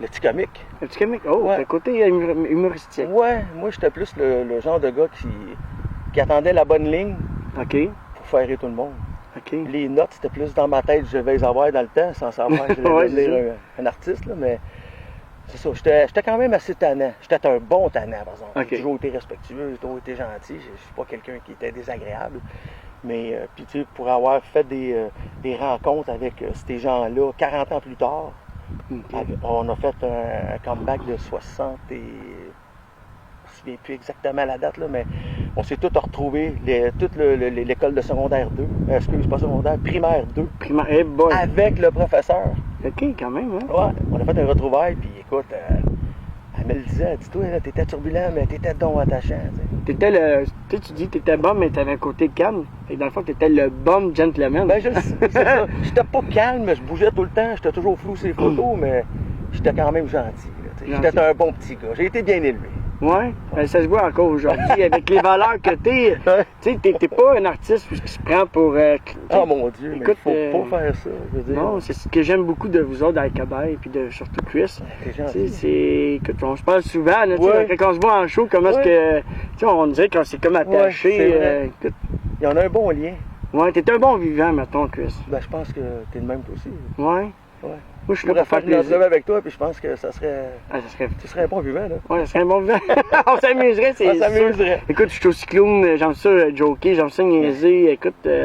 [SPEAKER 6] petit comique.
[SPEAKER 2] le petit comique? Oh,
[SPEAKER 6] Ouais.
[SPEAKER 2] t'as le côté humoristique.
[SPEAKER 6] Ouais, moi j'étais plus le genre de gars qui attendait la bonne ligne
[SPEAKER 2] OK.
[SPEAKER 6] pour faire rire tout le monde.
[SPEAKER 2] OK.
[SPEAKER 6] Les notes, c'était plus dans ma tête, je vais les avoir dans le temps, sans savoir que je
[SPEAKER 2] Ouais,
[SPEAKER 6] devais
[SPEAKER 2] c'est
[SPEAKER 6] devenir un artiste, là, mais c'est ça, j'étais quand même assez tannant. J'étais un bon tannant, par exemple.
[SPEAKER 2] Ok.
[SPEAKER 6] J'ai toujours été respectueux, j'ai toujours été gentil, je suis pas quelqu'un qui était désagréable. Mais, puis tu sais, pour avoir fait des rencontres avec ces gens-là 40 ans plus tard,
[SPEAKER 2] OK.
[SPEAKER 6] on a fait un comeback de 60 et... Je me souviens plus exactement la date, là, mais on s'est tous retrouvés, toute l'école de secondaire 2, excuse, pas secondaire, primaire 2,
[SPEAKER 2] Primaire. Eh boy.
[SPEAKER 6] avec le professeur.
[SPEAKER 2] OK, quand même, hein?
[SPEAKER 6] Ouais, on a fait un retrouvaille, puis écoute, elle me le disait, elle dit, toi, là, t'étais turbulent, mais t'étais donc attachant. Tu sais.
[SPEAKER 2] T'étais le. Tu sais, tu dis que t'étais bon, mais t'avais un côté calme. Et dans le fond, t'étais le bon gentleman.
[SPEAKER 6] Ben, je le sais, c'est ça. J'étais pas calme, mais je bougeais tout le temps, j'étais toujours flou sur les photos, mais j'étais quand même gentil. Là, tu sais.
[SPEAKER 2] Gentil.
[SPEAKER 6] J'étais un bon petit gars, j'ai été bien élevé.
[SPEAKER 2] Ouais, ben, ça se voit encore aujourd'hui avec les valeurs que t'es.
[SPEAKER 6] Ouais.
[SPEAKER 2] Tu sais, t'es pas un artiste qui se prend pour.
[SPEAKER 6] Oh mon Dieu,
[SPEAKER 2] Écoute,
[SPEAKER 6] mais faut pas faire ça, je veux dire.
[SPEAKER 2] Non, c'est ce que j'aime beaucoup de vous autres avec Cabaye, puis de surtout Chris.
[SPEAKER 6] T'es
[SPEAKER 2] Tu sais,
[SPEAKER 6] gentil.
[SPEAKER 2] c'est. Écoute, on se parle souvent, là, tu sais,
[SPEAKER 6] Ouais.
[SPEAKER 2] quand on se voit en show, comment est-ce que. Tu sais, on dirait qu'on s'est comme attaché.
[SPEAKER 6] Ouais, c'est vrai.
[SPEAKER 2] Écoute,
[SPEAKER 6] Il y en a un bon lien.
[SPEAKER 2] ouais, t'es un bon vivant, mettons, Chris.
[SPEAKER 6] Ben, je pense que t'es le même toi aussi.
[SPEAKER 2] Ouais.
[SPEAKER 6] Ouais.
[SPEAKER 2] Moi, je suis
[SPEAKER 6] Je
[SPEAKER 2] là
[SPEAKER 6] pourrais
[SPEAKER 2] pour
[SPEAKER 6] faire
[SPEAKER 2] faire
[SPEAKER 6] une
[SPEAKER 2] plaisir.
[SPEAKER 6] entrevue avec toi, puis je pense que ça serait...
[SPEAKER 2] Ah, ça serait.
[SPEAKER 6] Tu serais un bon vivant, là.
[SPEAKER 2] Ouais, ça serait un bon vivant. On s'amuserait, c'est
[SPEAKER 6] On
[SPEAKER 2] sûr.
[SPEAKER 6] s'amuserait.
[SPEAKER 2] Écoute, je suis aussi clown, j'aime ça joker, j'aime ça niaiser. Écoute, moi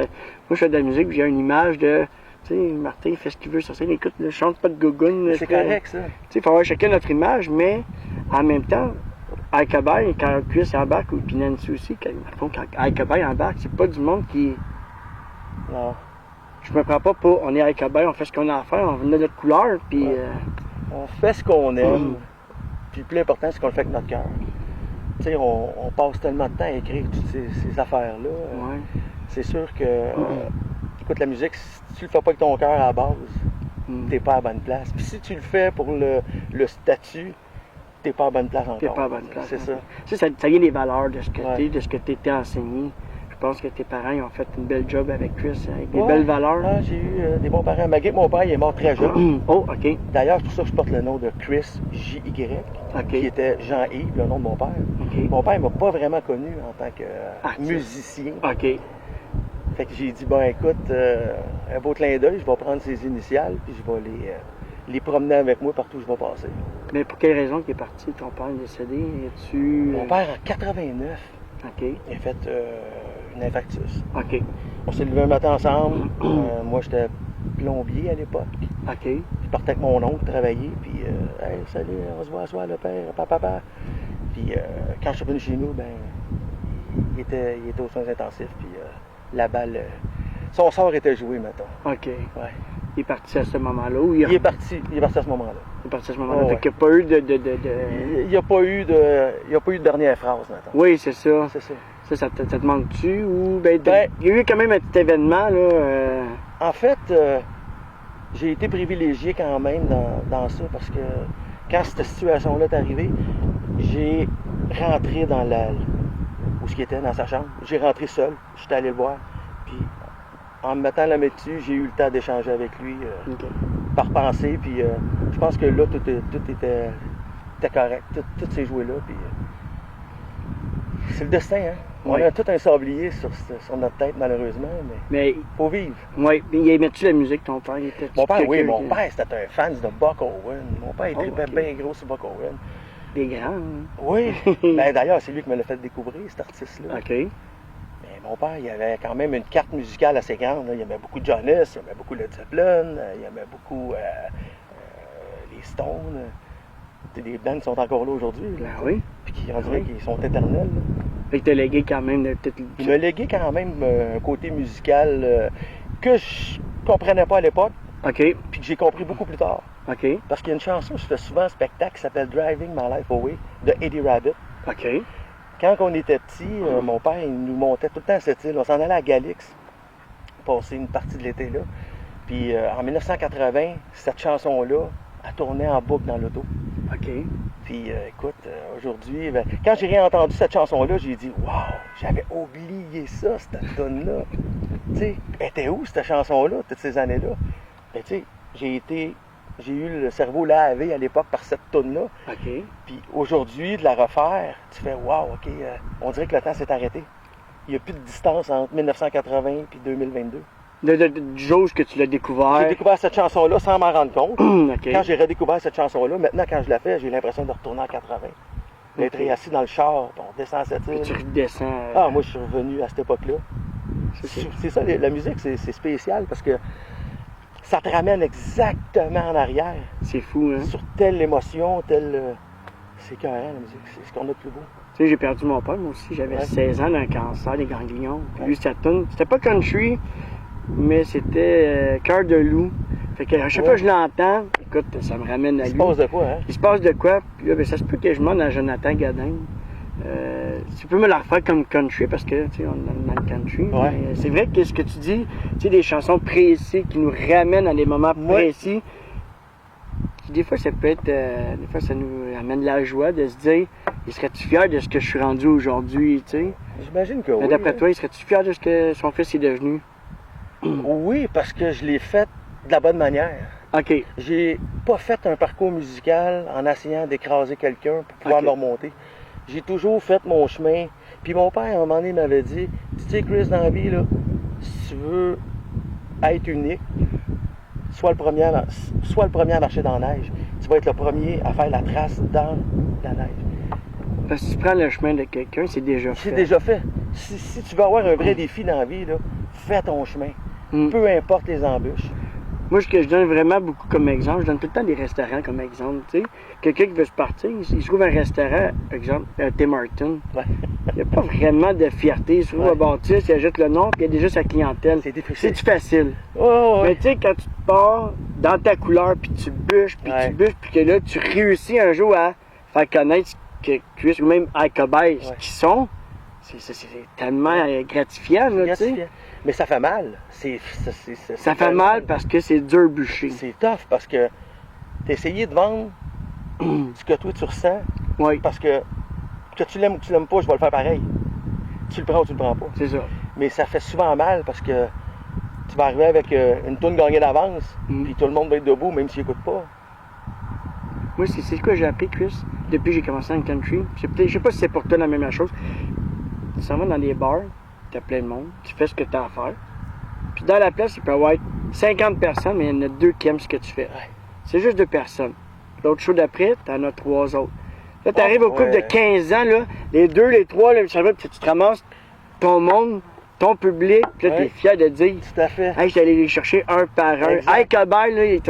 [SPEAKER 2] je fais de la musique, puis j'ai une image de, tu sais, Martin il fait ce qu'il veut sur scène, écoute, ne chante pas de gogoune.
[SPEAKER 6] C'est correct, ça.
[SPEAKER 2] Tu sais, il faut avoir chacun notre image, mais en même temps, Alcabaye, quand Chris embarque, ou puis Nancy aussi, quand Alcabaye embarque, c'est pas du monde qui.
[SPEAKER 6] Non.
[SPEAKER 2] Je me prends pas pour, on est Alcabaye, on fait ce qu'on a à faire, on a notre couleur, puis.
[SPEAKER 6] Ouais. On fait ce qu'on aime, puis le plus important, c'est qu'on le fait avec notre cœur. Tu sais, on passe tellement de temps à écrire toutes ces affaires-là.
[SPEAKER 2] Ouais.
[SPEAKER 6] C'est sûr que, écoute, la musique, si tu le fais pas avec ton cœur à la base,
[SPEAKER 2] Mm.
[SPEAKER 6] t'es pas à la bonne place. Puis si tu le fais pour le statut, t'es pas à la bonne place encore.
[SPEAKER 2] T'es pas à la bonne place.
[SPEAKER 6] C'est ça.
[SPEAKER 2] Tu sais, ça y est les valeurs de ce que
[SPEAKER 6] Ouais.
[SPEAKER 2] t'es, de ce que t'étais enseigné. Je pense que tes parents ils ont fait une belle job avec Chris, avec des
[SPEAKER 6] Ouais.
[SPEAKER 2] belles valeurs.
[SPEAKER 6] Ah, j'ai eu des bons parents. Malgré que mon père il est mort très jeune.
[SPEAKER 2] Oh, OK.
[SPEAKER 6] D'ailleurs, c'est pour ça que je porte le nom de Chris J.Y.,
[SPEAKER 2] OK.
[SPEAKER 6] qui était Jean-Yves, le nom de mon père.
[SPEAKER 2] OK.
[SPEAKER 6] Mon père ne m'a pas vraiment connu en tant que
[SPEAKER 2] Artiste.
[SPEAKER 6] musicien.
[SPEAKER 2] OK.
[SPEAKER 6] Fait que j'ai dit, bon, écoute, un beau clin d'œil, je vais prendre ses initiales, puis je vais les promener avec moi partout où je vais passer.
[SPEAKER 2] Mais pour quelle raison qu'il est parti? Ton père est décédé? Es-tu.
[SPEAKER 6] Mon père, en 89,
[SPEAKER 2] OK.
[SPEAKER 6] il a fait une infarctus.
[SPEAKER 2] OK.
[SPEAKER 6] On s'est levé un matin ensemble. Moi, j'étais plombier à l'époque.
[SPEAKER 2] OK.
[SPEAKER 6] Je partais avec mon oncle travailler, puis hey, salut, on se voit à soir, le père, papa. Puis quand je suis revenu chez nous, ben, il était aux soins intensifs, puis la balle, son sort était joué, mettons.
[SPEAKER 2] OK.
[SPEAKER 6] Ouais.
[SPEAKER 2] Il est parti à ce moment-là? Ou il
[SPEAKER 6] Il est parti à ce moment-là.
[SPEAKER 2] est parti à ce moment-là?
[SPEAKER 6] Oh,
[SPEAKER 2] fait
[SPEAKER 6] ouais.
[SPEAKER 2] qu'il n'y a pas eu
[SPEAKER 6] Il n'y a pas eu de dernière phrase, mettons.
[SPEAKER 2] Oui, c'est ça.
[SPEAKER 6] C'est ça.
[SPEAKER 2] Ça te manque-tu? Ou ben,
[SPEAKER 6] Ben-
[SPEAKER 2] il y a eu quand même un petit événement, là.
[SPEAKER 6] En fait, j'ai été privilégié quand même dans ça, parce que quand cette situation-là est arrivée, j'ai rentré dans où il était, dans sa chambre. J'ai rentré seul, j'étais allé le voir. Puis en me mettant la main dessus, j'ai eu le temps d'échanger avec lui
[SPEAKER 2] OK.
[SPEAKER 6] par pensée. Puis je pense que là, tout était correct. Tout s'est joué là. Puis c'est le destin, hein? On
[SPEAKER 2] Oui.
[SPEAKER 6] a tout un sablier sur notre tête, malheureusement, mais
[SPEAKER 2] Mais,
[SPEAKER 6] faut vivre.
[SPEAKER 2] ouais, il aimait-tu la musique, ton père? Il était
[SPEAKER 6] Mon père, oui,
[SPEAKER 2] quelqu'un
[SPEAKER 6] mon
[SPEAKER 2] qui-
[SPEAKER 6] père, c'était un fan de Buck Owen. Mon père, il
[SPEAKER 2] Oh,
[SPEAKER 6] tripait
[SPEAKER 2] ok.
[SPEAKER 6] bien gros sur Buck Owen.
[SPEAKER 2] Des grands. Hein?
[SPEAKER 6] Oui. Ben, d'ailleurs, c'est lui qui me l'a fait découvrir, cet artiste-là.
[SPEAKER 2] OK.
[SPEAKER 6] Mais mon père, il avait quand même une carte musicale assez grande. Là. Il aimait beaucoup Jonas, il aimait beaucoup Led Zeppelin, il aimait beaucoup les Stones. Les bands qui sont encore là aujourd'hui. Là,
[SPEAKER 2] Ben oui.
[SPEAKER 6] puis on dirait qu'ils sont éternels. Là.
[SPEAKER 2] Fait que t'as légué quand même de peut-être.
[SPEAKER 6] Il m'a légué quand même un côté musical que je comprenais pas à l'époque,
[SPEAKER 2] OK.
[SPEAKER 6] puis que j'ai compris beaucoup plus tard.
[SPEAKER 2] OK.
[SPEAKER 6] Parce qu'il y a une chanson, je fais souvent un spectacle qui s'appelle Driving My Life Away de Eddie Rabbit.
[SPEAKER 2] OK.
[SPEAKER 6] Quand on était petits, mon père il nous montait tout le temps à cette île. On s'en allait à Galix, passer une partie de l'été là. Puis en 1980, cette chanson-là, elle tournait en boucle dans l'auto.
[SPEAKER 2] OK.
[SPEAKER 6] Puis écoute, aujourd'hui, ben, quand j'ai réentendu cette chanson-là, j'ai dit « Wow, j'avais oublié ça, cette tune-là. » Tu sais, elle était où cette chanson-là, toutes ces années-là? Ben tu sais, j'ai eu le cerveau lavé à l'époque par cette tune-là.
[SPEAKER 2] OK.
[SPEAKER 6] Puis aujourd'hui, de la refaire, tu fais « Wow, OK, on dirait que le temps s'est arrêté. » Il n'y a plus de distance entre 1980 et 2022.
[SPEAKER 2] Du jour que tu l'as découvert.
[SPEAKER 6] J'ai découvert cette chanson-là sans m'en rendre compte.
[SPEAKER 2] OK.
[SPEAKER 6] Quand j'ai redécouvert cette chanson-là, maintenant, quand je la fais, j'ai l'impression de retourner en 80. D'être
[SPEAKER 2] Ok.
[SPEAKER 6] assis dans le char, puis on descend cette
[SPEAKER 2] Puis tu
[SPEAKER 6] île.
[SPEAKER 2] redescends.
[SPEAKER 6] Ah, moi, je suis revenu à cette époque-là.
[SPEAKER 2] c'est-
[SPEAKER 6] C'est ça, la musique, c'est spécial parce que ça te ramène exactement en arrière
[SPEAKER 2] C'est fou, hein?
[SPEAKER 6] sur telle émotion, telle. C'est écœurant, la musique. C'est ce qu'on a de plus beau.
[SPEAKER 2] Tu sais, j'ai perdu mon père, moi aussi. J'avais
[SPEAKER 6] Ouais.
[SPEAKER 2] 16 ans d'un cancer des ganglions. Puis
[SPEAKER 6] Ouais.
[SPEAKER 2] lui, sa tune, c'était pas country, mais c'était Cœur de loup. Fait que à chaque
[SPEAKER 6] Ouais.
[SPEAKER 2] fois que je l'entends, écoute, ça me ramène à
[SPEAKER 6] Il se
[SPEAKER 2] lui.
[SPEAKER 6] passe de quoi, hein?
[SPEAKER 2] Il se passe de quoi? Puis là, ben, ça se peut que je demande à Jonathan Gadin. Tu peux me la refaire comme country parce que, tu sais, on est dans le country.
[SPEAKER 6] Ouais.
[SPEAKER 2] Mais c'est vrai que ce que tu dis, tu sais, des chansons précises qui nous ramènent à des moments
[SPEAKER 6] Ouais.
[SPEAKER 2] précis. Puis des fois, ça peut être. Des fois, ça nous amène la joie de se dire, il serait-tu fier de ce que je suis rendu aujourd'hui, tu sais?
[SPEAKER 6] J'imagine que
[SPEAKER 2] Mais
[SPEAKER 6] oui.
[SPEAKER 2] d'après
[SPEAKER 6] hein.
[SPEAKER 2] toi, il serait-tu fier de ce que son fils est devenu?
[SPEAKER 6] Oui, parce que je l'ai fait de la bonne manière.
[SPEAKER 2] OK.
[SPEAKER 6] J'ai pas fait un parcours musical en essayant d'écraser quelqu'un pour pouvoir
[SPEAKER 2] Ok.
[SPEAKER 6] me remonter. J'ai toujours fait mon chemin. Puis mon père, à un moment donné, m'avait dit, tu sais, Chris, dans la vie, là, si tu veux être unique, sois le premier à marcher dans la neige. Tu vas être le premier à faire la trace dans la neige.
[SPEAKER 2] Parce que si tu prends le chemin de quelqu'un, c'est déjà fait.
[SPEAKER 6] C'est déjà fait. Si tu veux avoir un vrai défi dans la vie, là, fais ton chemin.
[SPEAKER 2] Mm.
[SPEAKER 6] Peu importe les embûches.
[SPEAKER 2] Moi, ce que je donne vraiment beaucoup comme exemple, je donne tout le temps des restaurants comme exemple, tu sais. Quelqu'un qui veut se partir, il se trouve un restaurant, par exemple, Tim Hortons.
[SPEAKER 6] Ouais.
[SPEAKER 2] Il n'y a pas vraiment de fierté. Il se trouve un bâtisse, il ajoute le nom, puis il y a déjà sa clientèle.
[SPEAKER 6] C'est difficile.
[SPEAKER 2] C'est facile.
[SPEAKER 6] Oh,
[SPEAKER 2] Mais tu sais, quand tu te pars dans ta couleur, puis tu bûches, puis
[SPEAKER 6] Ouais.
[SPEAKER 2] tu bûches, puis que là, tu réussis un jour à faire connaître ce que Chris ou même Alcobay, ce
[SPEAKER 6] Ouais.
[SPEAKER 2] qu'ils sont, c'est tellement gratifiant, là, tu sais.
[SPEAKER 6] gratifiant. Mais ça fait mal.
[SPEAKER 2] Ça fait mal parce que c'est dur bûcher.
[SPEAKER 6] C'est tough parce que t'as essayé de vendre ce que toi tu ressens
[SPEAKER 2] Oui,
[SPEAKER 6] parce que tu l'aimes ou que tu l'aimes pas, je vais le faire pareil. Tu le prends ou tu le prends pas.
[SPEAKER 2] c'est ça.
[SPEAKER 6] Mais ça fait souvent mal parce que tu vas arriver avec une toune gagnée d'avance,
[SPEAKER 2] Mm.
[SPEAKER 6] puis tout le monde va être debout même s'il écoute pas.
[SPEAKER 2] Moi, c'est quoi j'ai appris, Chris, depuis que j'ai commencé en country. Je sais pas si c'est pour toi la même chose. Tu s'en vas dans des bars, t'as plein de monde, tu fais ce que t'as à faire. Puis dans la place, il peut y avoir 50 personnes, mais il y en a 2 qui aiment ce que tu fais.
[SPEAKER 6] Ouais.
[SPEAKER 2] C'est juste 2 personnes. L'autre show d'après, t'en as 3 autres. Là, t'arrives
[SPEAKER 6] Oh,
[SPEAKER 2] au couple
[SPEAKER 6] ouais.
[SPEAKER 2] de 15 ans, là, les 2, les 3, là, ça va, puis tu te ramasses ton monde, ton public, puis là,
[SPEAKER 6] Ouais.
[SPEAKER 2] t'es fier de dire,
[SPEAKER 6] Tout à fait.
[SPEAKER 2] hey, je suis allé les chercher un par un.
[SPEAKER 6] Exact.
[SPEAKER 2] Hey, Colbert, là, il est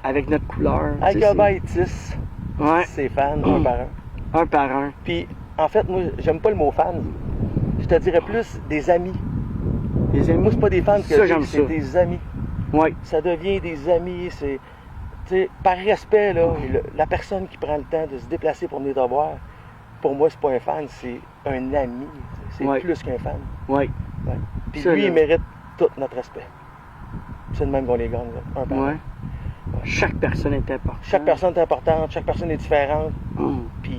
[SPEAKER 2] avec notre couleur. tu sais,
[SPEAKER 6] Alcobaitis,
[SPEAKER 2] Ouais,
[SPEAKER 6] c'est fan, un par un.
[SPEAKER 2] un par un.
[SPEAKER 6] Puis, en fait, moi, j'aime pas le mot fan. Je te dirais plus des amis.
[SPEAKER 2] Les amis.
[SPEAKER 6] Moi, c'est pas des fans que
[SPEAKER 2] Ça,
[SPEAKER 6] j'ai,
[SPEAKER 2] j'aime
[SPEAKER 6] c'est
[SPEAKER 2] ça.
[SPEAKER 6] des amis.
[SPEAKER 2] Ouais.
[SPEAKER 6] Ça devient des amis. C'est, tu sais, par respect, là, la personne qui prend le temps de se déplacer pour venir te voir, pour moi, c'est pas un fan, c'est un ami. C'est
[SPEAKER 2] Ouais.
[SPEAKER 6] plus qu'un fan.
[SPEAKER 2] Ouais.
[SPEAKER 6] Ouais. Puis
[SPEAKER 2] Ça,
[SPEAKER 6] lui,
[SPEAKER 2] là.
[SPEAKER 6] il mérite tout notre respect. C'est de même qu'on les gagne, là, un par
[SPEAKER 2] Ouais.
[SPEAKER 6] un.
[SPEAKER 2] Chaque personne est importante.
[SPEAKER 6] Chaque personne est importante, chaque personne est différente,
[SPEAKER 2] Hum.
[SPEAKER 6] puis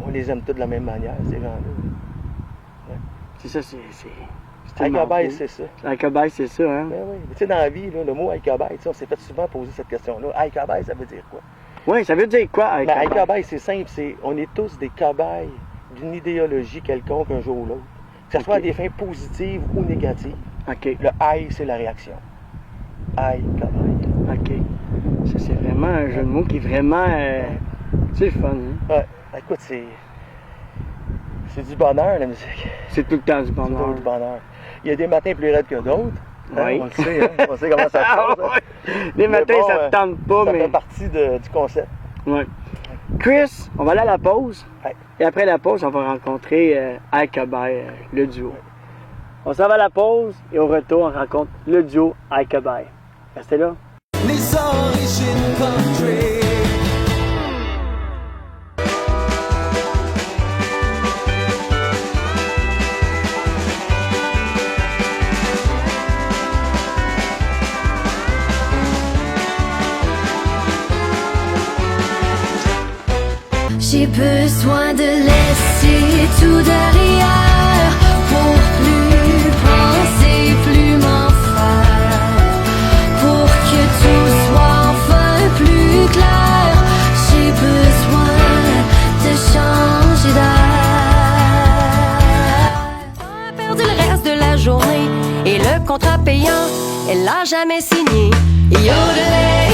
[SPEAKER 6] on les aime tous de la même manière, ces gens-là.
[SPEAKER 2] C'est ça, c'est
[SPEAKER 6] High
[SPEAKER 2] tellement
[SPEAKER 6] Cobaye,
[SPEAKER 2] beau.
[SPEAKER 6] c'est ça.
[SPEAKER 2] High Cobaye, c'est ça, hein?
[SPEAKER 6] Ben oui. Mais tu sais, dans la vie, là, le mot High Cobaye, on s'est fait souvent poser cette question-là. High Cobaye, ça veut dire quoi?
[SPEAKER 2] Oui, ça veut dire quoi, High
[SPEAKER 6] Ben, High
[SPEAKER 2] Cobaye?
[SPEAKER 6] Cobaye, c'est simple, on est tous des cobayes d'une idéologie quelconque un jour ou l'autre. Que ce soit à des fins positives ou négatives.
[SPEAKER 2] OK,
[SPEAKER 6] Le high, c'est la réaction. High Cobaye.
[SPEAKER 2] OK. Ça, c'est vraiment un jeu de mots qui est vraiment... c'est le fun, hein?
[SPEAKER 6] Ouais. Écoute, c'est du bonheur, la musique.
[SPEAKER 2] C'est tout le temps du
[SPEAKER 6] C'est
[SPEAKER 2] bonheur.
[SPEAKER 6] toujours du bonheur. Il y a des matins plus raides que d'autres. Hein,
[SPEAKER 2] Oui.
[SPEAKER 6] on le sait, hein? On sait comment ça se
[SPEAKER 2] Ah,
[SPEAKER 6] passe. hein.
[SPEAKER 2] ouais. Les
[SPEAKER 6] Mais
[SPEAKER 2] matins,
[SPEAKER 6] bon,
[SPEAKER 2] ça te tente pas,
[SPEAKER 6] Ça
[SPEAKER 2] mais...
[SPEAKER 6] fait partie du concept.
[SPEAKER 2] Ouais. Chris, on va aller à la pause.
[SPEAKER 6] Ouais.
[SPEAKER 2] Et après la pause, on va rencontrer High Cobaye, le duo. On s'en va à la pause et au retour, on rencontre le duo High Cobaye. Restez là.
[SPEAKER 1] Les origines country.
[SPEAKER 7] J'ai besoin de laisser tout derrière pour plus penser, plus m'en faire, pour que tout soit enfin plus clair. J'ai besoin de changer d'air. On a perdu le reste de la journée et le contrat payant, elle l'a jamais signé. Yodelay,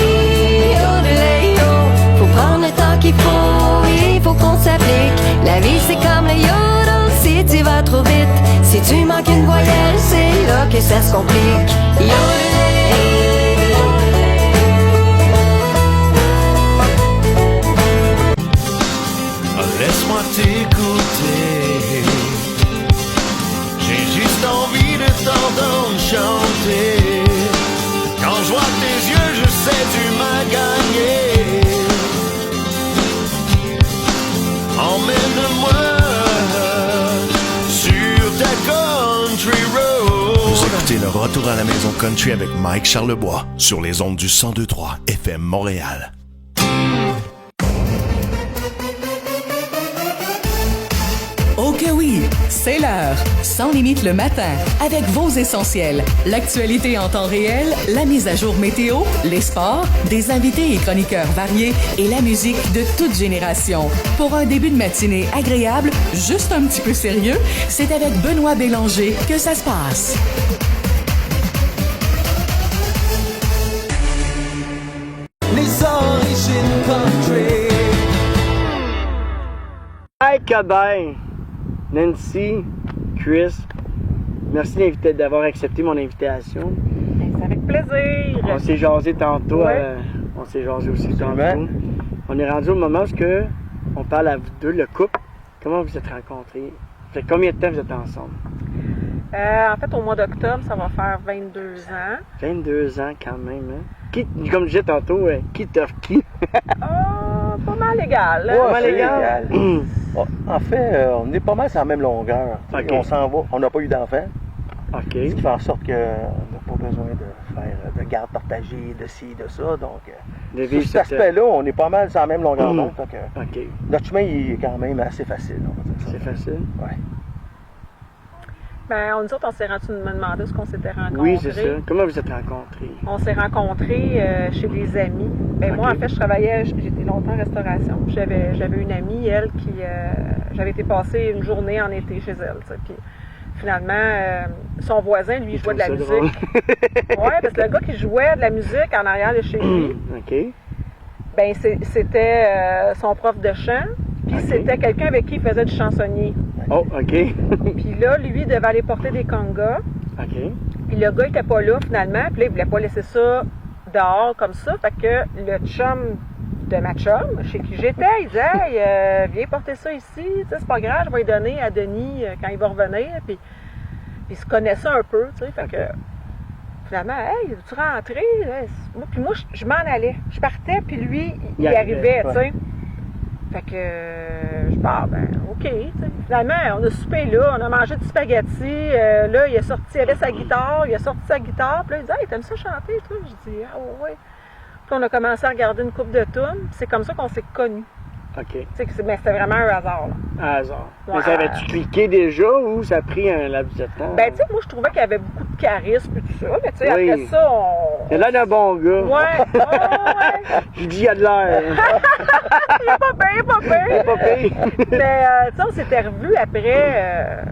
[SPEAKER 7] yodelay, yo. Faut prendre le temps qu'il faut, il faut qu'on s'applique. La vie c'est comme le yodel, si tu vas trop vite, si tu manques une voyelle, c'est là que ça se complique. Yodelay,
[SPEAKER 5] Laisse-moi t'écouter. J'ai juste envie de t'entendre chanter. Quand je vois tes yeux, je sais tu m'as gagné. Emmène-moi sur ta country road.
[SPEAKER 8] Vous écoutez le Retour à la maison country avec Mike Charlebois sur les ondes du 102.3 FM Montréal.
[SPEAKER 9] Oh que oui, c'est l'heure. Sans limite le matin, avec vos essentiels. L'actualité en temps réel, la mise à jour météo, les sports, des invités et chroniqueurs variés et la musique de toute génération. Pour un début de matinée agréable, juste un petit peu sérieux, c'est avec Benoît Bélanger que ça se passe.
[SPEAKER 1] Les origines country.
[SPEAKER 2] High Cobaye, Nancy, Chris, merci d'avoir accepté mon invitation.
[SPEAKER 3] C'est avec plaisir.
[SPEAKER 2] On s'est jasé tantôt,
[SPEAKER 3] Ouais.
[SPEAKER 2] on s'est jasé aussi
[SPEAKER 6] Absolument.
[SPEAKER 2] tantôt. On est rendu au moment où on parle à vous deux, le couple. Comment vous êtes rencontrés? Ça fait combien de temps vous êtes ensemble?
[SPEAKER 3] En fait, au mois d'octobre, ça va faire 22 ans.
[SPEAKER 2] 22 ans quand même, hein? Comme je disais tantôt, qui t'offre qui?
[SPEAKER 3] Pas mal égal. hein?
[SPEAKER 2] Pas mal
[SPEAKER 6] c'est
[SPEAKER 2] égal.
[SPEAKER 6] égal. Bon, en fait, on est pas mal sur la même longueur.
[SPEAKER 2] Ok.
[SPEAKER 6] On s'en va. On n'a pas eu d'enfants.
[SPEAKER 2] OK.
[SPEAKER 6] Ce qui fait en sorte qu'on n'a pas besoin de faire de garde partagée, de ci, de ça. Donc,
[SPEAKER 2] De
[SPEAKER 6] sur
[SPEAKER 2] vivre
[SPEAKER 6] cet
[SPEAKER 2] cette-
[SPEAKER 6] aspect-là, on est pas mal sur la même longueur d'onde. Fait que
[SPEAKER 2] OK.
[SPEAKER 6] notre chemin il est quand même assez facile. On va dire ça.
[SPEAKER 2] C'est facile.
[SPEAKER 6] Ouais.
[SPEAKER 3] Ben, nous autres, on s'est rendu, tu me demandais ce qu'on s'était rencontrés.
[SPEAKER 2] Oui, c'est ça. Comment vous êtes rencontrés?
[SPEAKER 3] On s'est rencontrés chez des amis. Ben, Moi,
[SPEAKER 2] Ok.
[SPEAKER 3] en fait, j'étais longtemps en restauration. J'avais une amie, elle, qui... j'avais été passer une journée en été chez elle. Tu sais. Puis finalement, son voisin, lui, jouait de la
[SPEAKER 2] Ça
[SPEAKER 3] musique.
[SPEAKER 2] drôle.
[SPEAKER 3] Oui, parce que le gars qui jouait de la musique en arrière de chez lui,
[SPEAKER 2] OK.
[SPEAKER 3] ben c'était son prof de chant. Puis
[SPEAKER 2] Ok.
[SPEAKER 3] c'était quelqu'un avec qui il faisait du chansonnier.
[SPEAKER 2] Oh, OK.
[SPEAKER 3] Puis là, lui, devait aller porter des congas.
[SPEAKER 2] OK.
[SPEAKER 3] Puis le gars était pas là finalement, puis là, il voulait pas laisser ça dehors comme ça. Fait que le chum de ma chum, chez qui j'étais, il disait hey, viens porter ça ici, tu sais, c'est pas grave, je vais lui donner à Denis quand il va revenir. Puis il se connaissait un peu, tu sais. Fait que finalement, hey, tu rentrer? Moi, je m'en allais. Je partais, puis lui, il arrivait, tu sais. Fait que je pars, ben, OK. T'sais. Finalement, on a soupé là, on a mangé du spaghetti. Là, il avait sa guitare, il a sorti sa guitare. Puis là, il dit hey, t'aimes ça chanter, toi? Je dis ah ouais. Puis on a commencé à regarder une coupe de tunes. C'est comme ça qu'on s'est connus.
[SPEAKER 2] OK.
[SPEAKER 3] Mais c'était vraiment un hasard. Là.
[SPEAKER 2] Un hasard.
[SPEAKER 3] Ouais.
[SPEAKER 2] Mais ça avait-tu cliqué déjà ou ça a pris un laps de temps?
[SPEAKER 3] Ben, tu sais, moi, je trouvais qu'il y avait beaucoup de charisme et tout ça. Mais, tu sais,
[SPEAKER 2] Oui.
[SPEAKER 3] après ça, on.
[SPEAKER 2] Il a l'air d'un bon gars.
[SPEAKER 3] Ouais, ouais.
[SPEAKER 2] Je dis, il a de l'air.
[SPEAKER 3] Il est pas payé, pas
[SPEAKER 2] Il est
[SPEAKER 3] payé.
[SPEAKER 2] pas payé.
[SPEAKER 3] Mais, tu sais, on s'était revus après,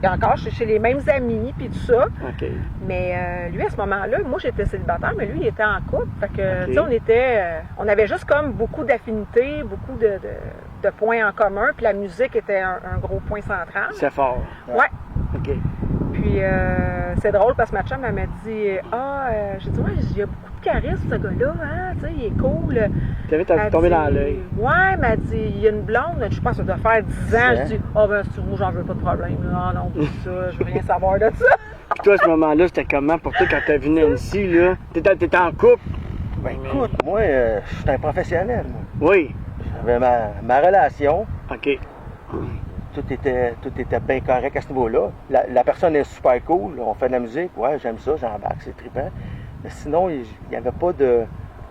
[SPEAKER 3] encore chez les mêmes amis, puis tout ça.
[SPEAKER 2] OK.
[SPEAKER 3] Mais lui, à ce moment-là, moi, j'étais célibataire, mais lui, il était en couple. Fait que,
[SPEAKER 2] Ok.
[SPEAKER 3] tu sais, on avait juste comme beaucoup d'affinités, beaucoup de points en commun, puis la musique était un gros point central.
[SPEAKER 2] C'est fort.
[SPEAKER 3] Ouais.
[SPEAKER 2] OK.
[SPEAKER 3] Puis, c'est drôle parce que ma chum, elle m'a dit, j'ai dit, ouais, il y a beaucoup de charisme, ce gars-là, hein, tu sais, il est cool.
[SPEAKER 2] T'avais
[SPEAKER 3] Elle
[SPEAKER 2] tombé
[SPEAKER 3] dit,
[SPEAKER 2] dans l'œil.
[SPEAKER 3] Ouais, elle m'a dit, il y a une blonde, je pense que ça doit faire 10 ans. Je dis, ben, c'est moi, j'en veux pas de problème. Ah non, tout ça, je veux rien savoir de ça.
[SPEAKER 2] Puis toi, à ce moment-là, c'était comment pour toi quand t'as vu Nancy, là? T'étais en couple?
[SPEAKER 6] Ben écoute, moi, je suis un professionnel, moi.
[SPEAKER 2] Oui.
[SPEAKER 6] J'avais ma relation,
[SPEAKER 2] OK.
[SPEAKER 6] tout était bien correct à ce niveau-là. La personne est super cool, on fait de la musique, ouais, j'aime ça, j'embarque, c'est trippant. Mais sinon, il n'y avait pas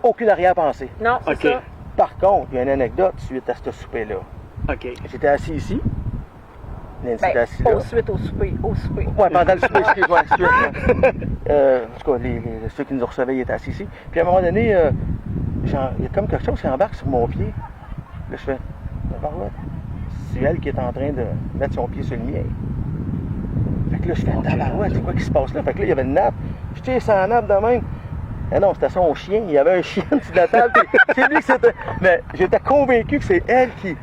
[SPEAKER 6] aucune arrière-pensée.
[SPEAKER 3] Non, c'est
[SPEAKER 2] OK.
[SPEAKER 3] ça.
[SPEAKER 6] Par contre, il y a une anecdote suite à ce souper-là.
[SPEAKER 2] OK.
[SPEAKER 6] J'étais assis ici. Nancy était
[SPEAKER 3] Ben,
[SPEAKER 6] assise là.
[SPEAKER 3] au souper.
[SPEAKER 6] Ouais, pendant le souper, excuse-moi. En tout cas, ceux qui nous recevaient, ils étaient assis ici. Puis à un moment donné, il y a comme quelque chose qui embarque sur mon pied. Là, je fais, c'est elle qui est en train de mettre son pied sur le mien. Fait que là, je fais, tabarouette, c'est quoi qui se passe là? Fait que là, il y avait une nappe. Je tire sans nappe de même. Ah non, c'était son chien. Il y avait un chien en dessous de la table. C'est lui que c'était. Mais j'étais convaincu que c'est elle qui.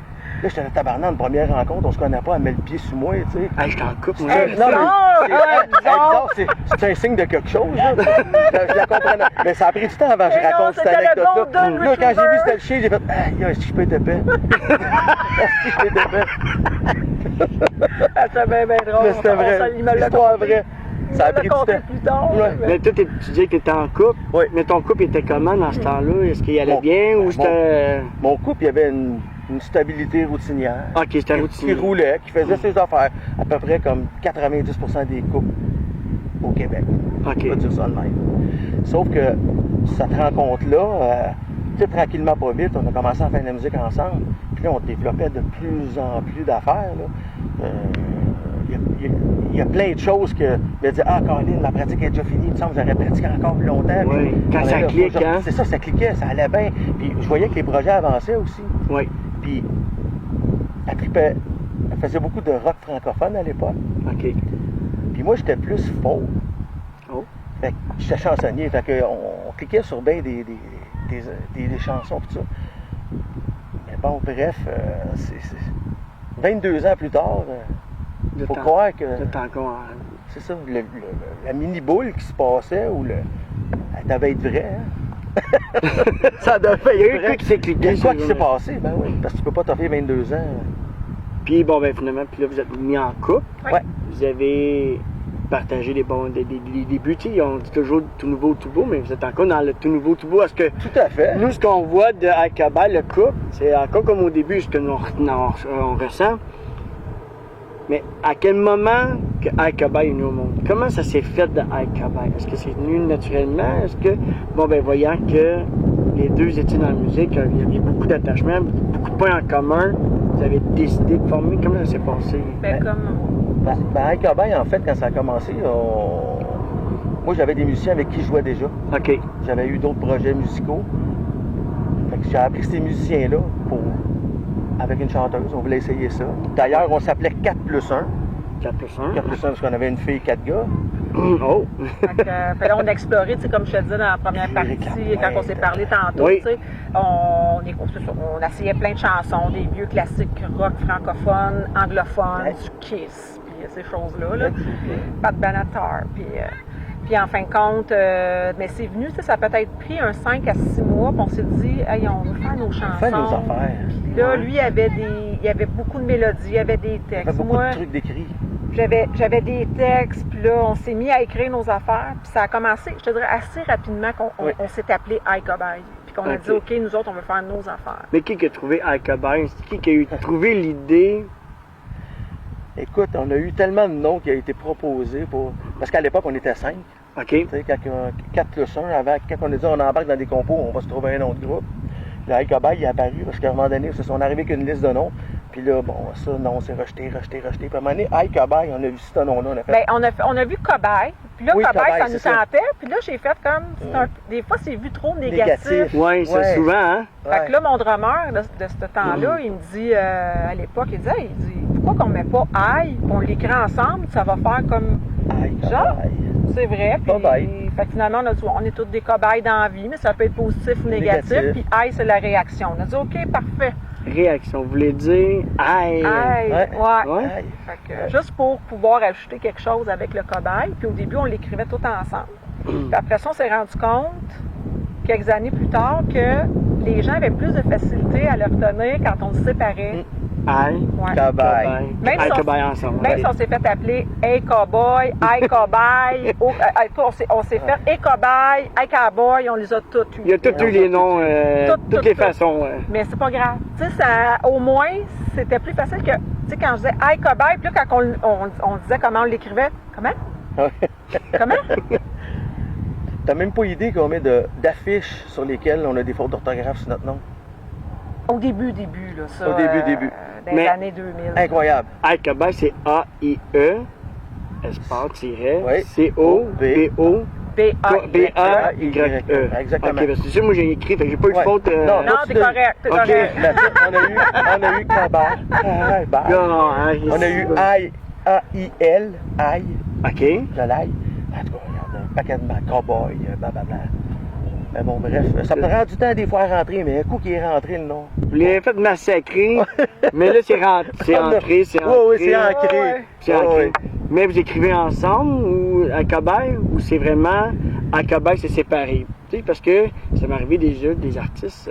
[SPEAKER 6] Là, j'étais à tabarnak, une première rencontre, on se connaît pas, elle met le pied sur moi, tu sais.
[SPEAKER 2] Hey, j'étais en couple, moi.
[SPEAKER 3] Hey,
[SPEAKER 6] Non, mais
[SPEAKER 3] bizarre!
[SPEAKER 6] c'est un signe de quelque chose, là. Je la comprenais. Mais ça a pris du temps avant que je
[SPEAKER 3] Mais non,
[SPEAKER 6] raconte cette
[SPEAKER 3] c'était le
[SPEAKER 6] anecdote-là.
[SPEAKER 3] Golden
[SPEAKER 6] Là, quand j'ai
[SPEAKER 3] Retriever.
[SPEAKER 6] vu c'était le chien, j'ai fait, ah, si je peux être épais. Si je peux être épais.
[SPEAKER 3] C'était bien drôle.
[SPEAKER 6] Mais c'était vrai.
[SPEAKER 3] Il me l'a
[SPEAKER 6] L'histoire
[SPEAKER 3] conté.
[SPEAKER 6] vraie.
[SPEAKER 3] Il
[SPEAKER 6] Ça a
[SPEAKER 3] me l'a
[SPEAKER 6] pris du
[SPEAKER 3] conté
[SPEAKER 6] temps.
[SPEAKER 3] plus tard.
[SPEAKER 6] Ouais.
[SPEAKER 3] mais-
[SPEAKER 2] Mais toi, tu disais que t'étais en couple.
[SPEAKER 6] Oui.
[SPEAKER 2] Mais ton couple était comment dans ce temps-là? Est-ce qu'il allait
[SPEAKER 6] Mon-
[SPEAKER 2] bien ou c'était.
[SPEAKER 6] Mon couple, il y avait une stabilité routinière.
[SPEAKER 2] OK, c'était
[SPEAKER 6] Qui
[SPEAKER 2] routinier.
[SPEAKER 6] roulait, qui faisait ses affaires. À peu près comme 90% des couples au Québec.
[SPEAKER 2] OK.
[SPEAKER 6] On va dire ça de même. Sauf que cette rencontre-là, tu sais, tranquillement, pas vite, on a commencé à faire de la musique ensemble. Puis là, on développait de plus en plus d'affaires. là. Il y a plein de choses que. Il a dit, Caroline, ma pratique est déjà finie, il me semble que j'aurais pratiqué encore plus longtemps.
[SPEAKER 2] Oui,
[SPEAKER 6] Puis,
[SPEAKER 2] quand
[SPEAKER 6] on
[SPEAKER 2] ça
[SPEAKER 6] allait,
[SPEAKER 2] clique, hein?
[SPEAKER 6] C'est ça, ça cliquait, ça allait bien. Puis je voyais que les projets avançaient aussi.
[SPEAKER 2] Oui.
[SPEAKER 6] Puis elle trippait. Elle faisait beaucoup de rock francophone à l'époque.
[SPEAKER 2] OK.
[SPEAKER 6] Puis moi, j'étais plus folk.
[SPEAKER 2] Oh.
[SPEAKER 6] Fait que j'étais chansonnier. Fait qu'on cliquait sur bien des chansons, tout ça. Mais bon, bref, c'est 22 ans plus tard,
[SPEAKER 2] De
[SPEAKER 6] faut
[SPEAKER 2] temps-
[SPEAKER 6] croire que
[SPEAKER 2] de temps qu'on-
[SPEAKER 6] c'est ça, la mini-boule qui se passait, ou elle devait être vraie. Hein? Ça devait être
[SPEAKER 2] Il y a eu
[SPEAKER 6] vrai.
[SPEAKER 2] quoi qui s'est cliqué,
[SPEAKER 6] Il y a quoi
[SPEAKER 2] c'est
[SPEAKER 6] qui s'est
[SPEAKER 2] vrai.
[SPEAKER 6] passé? Ben oui, parce que tu peux pas t'offrir 22 ans.
[SPEAKER 2] Puis bon, ben finalement, puis là, vous êtes mis en couple.
[SPEAKER 6] Ouais.
[SPEAKER 2] Vous avez partagé des débuts. Tu sais, on dit toujours tout nouveau, tout beau, mais vous êtes encore dans le tout nouveau, tout beau. Est-ce que
[SPEAKER 6] Tout à fait.
[SPEAKER 2] nous, ce qu'on voit de Alcabay, le couple, c'est encore comme au début, ce que nous on ressent. Mais à quel moment que Alcabay est venu au monde? Comment ça s'est fait de Alcabay? Est-ce que c'est venu naturellement? Est-ce que, bon, ben voyant que les deux étaient dans la musique, il y avait beaucoup d'attachements, beaucoup de points en commun, vous avez décidé de former. Comment ça s'est passé?
[SPEAKER 3] Ben, comme.
[SPEAKER 6] Ben, à Alcabay, en fait, quand ça a commencé, moi, j'avais des musiciens avec qui je jouais déjà.
[SPEAKER 2] OK.
[SPEAKER 6] J'avais eu d'autres projets musicaux. Fait que j'ai appelé ces musiciens-là avec une chanteuse. On voulait essayer ça. D'ailleurs, on s'appelait 4 plus 1.
[SPEAKER 2] 4 plus 1.
[SPEAKER 6] 4 plus 1 parce qu'on avait une fille, 4 gars.
[SPEAKER 2] Oh!
[SPEAKER 3] Fait là, on a exploré, tu sais, comme je te disais dans la première partie, quand on s'est parlé tantôt,
[SPEAKER 2] Oui.
[SPEAKER 3] tu sais, on essayait plein de chansons, des vieux classiques rock francophones, anglophones,
[SPEAKER 6] Ouais.
[SPEAKER 3] du Kiss, puis ces choses-là, là. Pat Benatar, puis en fin de compte, mais c'est venu, tu sais, ça a peut-être pris un 5 à 6 mois, puis on s'est dit, hey, on veut faire nos chansons.
[SPEAKER 6] Faire nos affaires.
[SPEAKER 3] Puis là, lui, il y avait beaucoup de mélodies, il y avait des
[SPEAKER 6] On fait
[SPEAKER 3] textes.
[SPEAKER 6] beaucoup
[SPEAKER 3] Moi,
[SPEAKER 6] de trucs d'écrit.
[SPEAKER 3] j'avais des textes, puis là, on s'est mis à écrire nos affaires, puis ça a commencé, je te dirais, assez rapidement qu'on
[SPEAKER 6] Oui.
[SPEAKER 3] on s'est appelé Alcabay, puis qu'on a
[SPEAKER 2] Ok.
[SPEAKER 3] dit, OK, nous autres, on veut faire nos affaires.
[SPEAKER 2] Mais qui a trouvé Alcabay? C'est qui a eu trouvé l'idée?
[SPEAKER 6] Écoute, on a eu tellement de noms qui ont été proposés pour. Parce qu'à l'époque, on était 5.
[SPEAKER 2] OK.
[SPEAKER 6] Tu sais, 4 plus 1, avant, quand on a dit on embarque dans des compos, on va se trouver un autre groupe. Le Hey Cowboy, il est apparu parce qu'à un moment donné, on est arrivé avec une liste de noms. Puis là, bon, ça, non, c'est rejeté. Puis à un moment donné, Hey Cowboy, on a vu ce nom-là.
[SPEAKER 3] On a vu Cobaye. Puis là,
[SPEAKER 6] Oui,
[SPEAKER 3] Cobaye,
[SPEAKER 6] Cobaye,
[SPEAKER 3] ça
[SPEAKER 6] c'est
[SPEAKER 3] nous
[SPEAKER 6] ça.
[SPEAKER 3] tentait. Puis là, j'ai fait comme. Des fois, c'est vu trop négatif.
[SPEAKER 6] Négatif.
[SPEAKER 2] Oui, c'est
[SPEAKER 6] Ouais.
[SPEAKER 2] souvent, hein?
[SPEAKER 3] Fait que là, mon drummer de ce temps-là, il me dit, à l'époque, il dit, pourquoi qu'on met pas Aïe, on l'écrit ensemble, ça va faire comme.
[SPEAKER 6] Hey
[SPEAKER 3] Genre?
[SPEAKER 6] Cowboy.
[SPEAKER 3] C'est vrai. Puis,
[SPEAKER 6] Cobaye.
[SPEAKER 3] fait que finalement, on a dit, on est tous des cobayes dans la vie, mais ça peut être positif ou négatif.
[SPEAKER 6] Négatif.
[SPEAKER 3] Puis Aïe, c'est la réaction. On a dit, OK, parfait.
[SPEAKER 2] Réaction, vous voulez dire aïe.
[SPEAKER 3] Aïe,
[SPEAKER 6] Ouais.
[SPEAKER 3] ouais.
[SPEAKER 6] Hey.
[SPEAKER 3] Fait que, juste pour pouvoir ajouter quelque chose avec le cobaye. Puis au début, on l'écrivait tout ensemble. Puis après ça, on s'est rendu compte, quelques années plus tard, que les gens avaient plus de facilité à le retenir quand on se séparait.
[SPEAKER 2] Aïe.
[SPEAKER 3] Ouais.
[SPEAKER 6] Cowboy.
[SPEAKER 3] Même
[SPEAKER 2] Aïe,
[SPEAKER 3] si on-
[SPEAKER 2] Cowboy ensemble.
[SPEAKER 3] Même si on s'est fait appeler Hey Cowboy, Hey Cowboy, on s'est fait Hey Cowboy, Hey Cowboy, on les a toutes eues.
[SPEAKER 2] Il y a tous eu les noms, toutes les
[SPEAKER 3] toutes.
[SPEAKER 2] façons.
[SPEAKER 3] Mais c'est pas grave. Tu sais, au moins, c'était plus facile que, tu sais, quand je disais Hey Cowboy, puis là, quand on disait comment on l'écrivait, comment? Comment?
[SPEAKER 6] T'as même pas idée qu'on met d'affiches sur lesquelles on a des fautes d'orthographe sur notre nom.
[SPEAKER 3] Au début, là, ça.
[SPEAKER 6] Au début.
[SPEAKER 3] Dans les
[SPEAKER 2] Mais-
[SPEAKER 3] années 2000.
[SPEAKER 6] Incroyable.
[SPEAKER 2] Aïe, Cowboy, c'est A-I-E, espace, tiret,
[SPEAKER 6] Oui.
[SPEAKER 2] C-O-B-O.
[SPEAKER 3] B-A-Y.
[SPEAKER 2] B-A-Y-E.
[SPEAKER 6] Exactement.
[SPEAKER 2] Ok, parce que tu sais, moi j'ai écrit, fait que j'ai pas eu de
[SPEAKER 6] Ouais.
[SPEAKER 2] faute.
[SPEAKER 6] Non,
[SPEAKER 3] Non,
[SPEAKER 6] Là,
[SPEAKER 3] t'es
[SPEAKER 6] tu
[SPEAKER 3] correct, t'es
[SPEAKER 2] Ok.
[SPEAKER 3] correct.
[SPEAKER 6] On a eu Cowboy. Bye.
[SPEAKER 2] Non, hein,
[SPEAKER 6] On a eu Aïe, A-I-L, Aïe,
[SPEAKER 2] Ok.
[SPEAKER 6] de l'ail. En tout cas, regarde, un paquet de cowboy, blablabla. Mais bon, bref, ça me prend du temps des fois à rentrer, mais un coup qui est rentré le nom.
[SPEAKER 2] Vous l'avez fait massacrer, mais là c'est rentré, c'est ancré.
[SPEAKER 6] Oui, c'est ancré.
[SPEAKER 3] Ouais.
[SPEAKER 2] C'est
[SPEAKER 6] Ouais,
[SPEAKER 2] ancré.
[SPEAKER 6] ouais.
[SPEAKER 2] Mais vous écrivez ensemble ou à Cowboy ou c'est vraiment à Cowboy c'est séparé? Tu sais, parce que ça m'est arrivé déjà des artistes,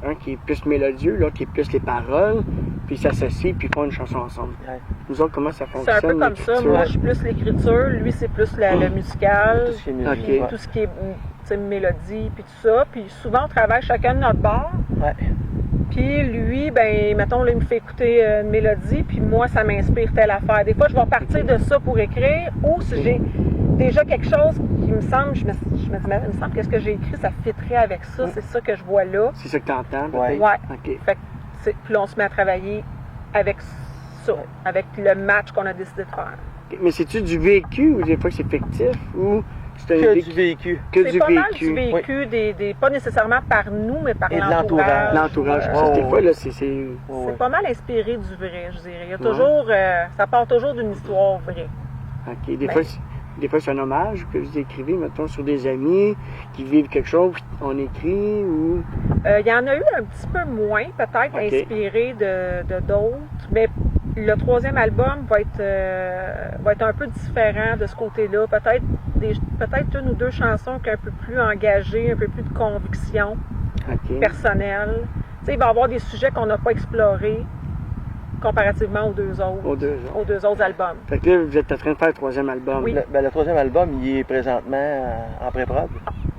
[SPEAKER 2] un qui est plus mélodieux, l'autre qui est plus les paroles, puis ils s'associent puis ils font une chanson ensemble.
[SPEAKER 6] Ouais.
[SPEAKER 2] Nous autres, comment ça
[SPEAKER 3] C'est
[SPEAKER 2] fonctionne?
[SPEAKER 3] un peu comme ça.
[SPEAKER 2] l'écriture?
[SPEAKER 3] Moi, je suis plus l'écriture. Lui, c'est plus le musical.
[SPEAKER 6] Tout ce qui est musique.
[SPEAKER 2] Ok.
[SPEAKER 6] Ouais.
[SPEAKER 3] Tout ce qui est tu sais, mélodie, puis tout ça. Puis souvent, on travaille chacun de notre bord.
[SPEAKER 6] Ouais.
[SPEAKER 3] Puis lui, ben, mettons, là, il me fait écouter une mélodie, puis moi, ça m'inspire telle affaire. Des fois, je vais partir de ça pour écrire, ou si j'ai déjà quelque chose qui me semble, je me dis, il me semble que ce que j'ai écrit, ça fitterait avec ça, c'est ça que je vois là.
[SPEAKER 2] C'est ça que tu entends,
[SPEAKER 6] Ouais.
[SPEAKER 2] peut-être?
[SPEAKER 3] Ouais.
[SPEAKER 2] OK.
[SPEAKER 3] Fait que, puis là, on se met à travailler avec ça, avec le match qu'on a décidé de faire.
[SPEAKER 2] Mais c'est-tu du vécu ou des fois que c'est fictif ou c'est un
[SPEAKER 6] Que du vécu.
[SPEAKER 2] que
[SPEAKER 3] C'est
[SPEAKER 2] du
[SPEAKER 3] pas mal
[SPEAKER 2] vécu?
[SPEAKER 3] du vécu, pas nécessairement par nous, mais par
[SPEAKER 6] Et de
[SPEAKER 3] l'entourage.
[SPEAKER 2] L'entourage.
[SPEAKER 3] Euh,
[SPEAKER 2] Ça, des
[SPEAKER 6] ouais.
[SPEAKER 2] fois, là, c'est...
[SPEAKER 3] C'est pas mal inspiré du vrai, je dirais. Il y a
[SPEAKER 2] Ouais.
[SPEAKER 3] toujours, ça part toujours d'une histoire vraie.
[SPEAKER 2] OK. Des
[SPEAKER 3] Ben-
[SPEAKER 2] fois, des fois, c'est un hommage que vous écrivez, mettons, sur des amis qui vivent quelque chose, puis on écrit ou...
[SPEAKER 3] Il y en a eu un petit peu moins, peut-être,
[SPEAKER 2] Ok.
[SPEAKER 3] inspiré de d'autres, mais le troisième album va être un peu différent de ce côté-là. Peut-être une ou deux chansons qui sont un peu plus engagées, un peu plus de conviction
[SPEAKER 2] OK.
[SPEAKER 3] personnelle. Tu sais, il va y avoir des sujets qu'on n'a pas explorés comparativement aux deux autres albums.
[SPEAKER 2] Fait que là, vous êtes en train de faire le troisième album.
[SPEAKER 3] Oui.
[SPEAKER 6] Le troisième album, il est présentement en pré-prod.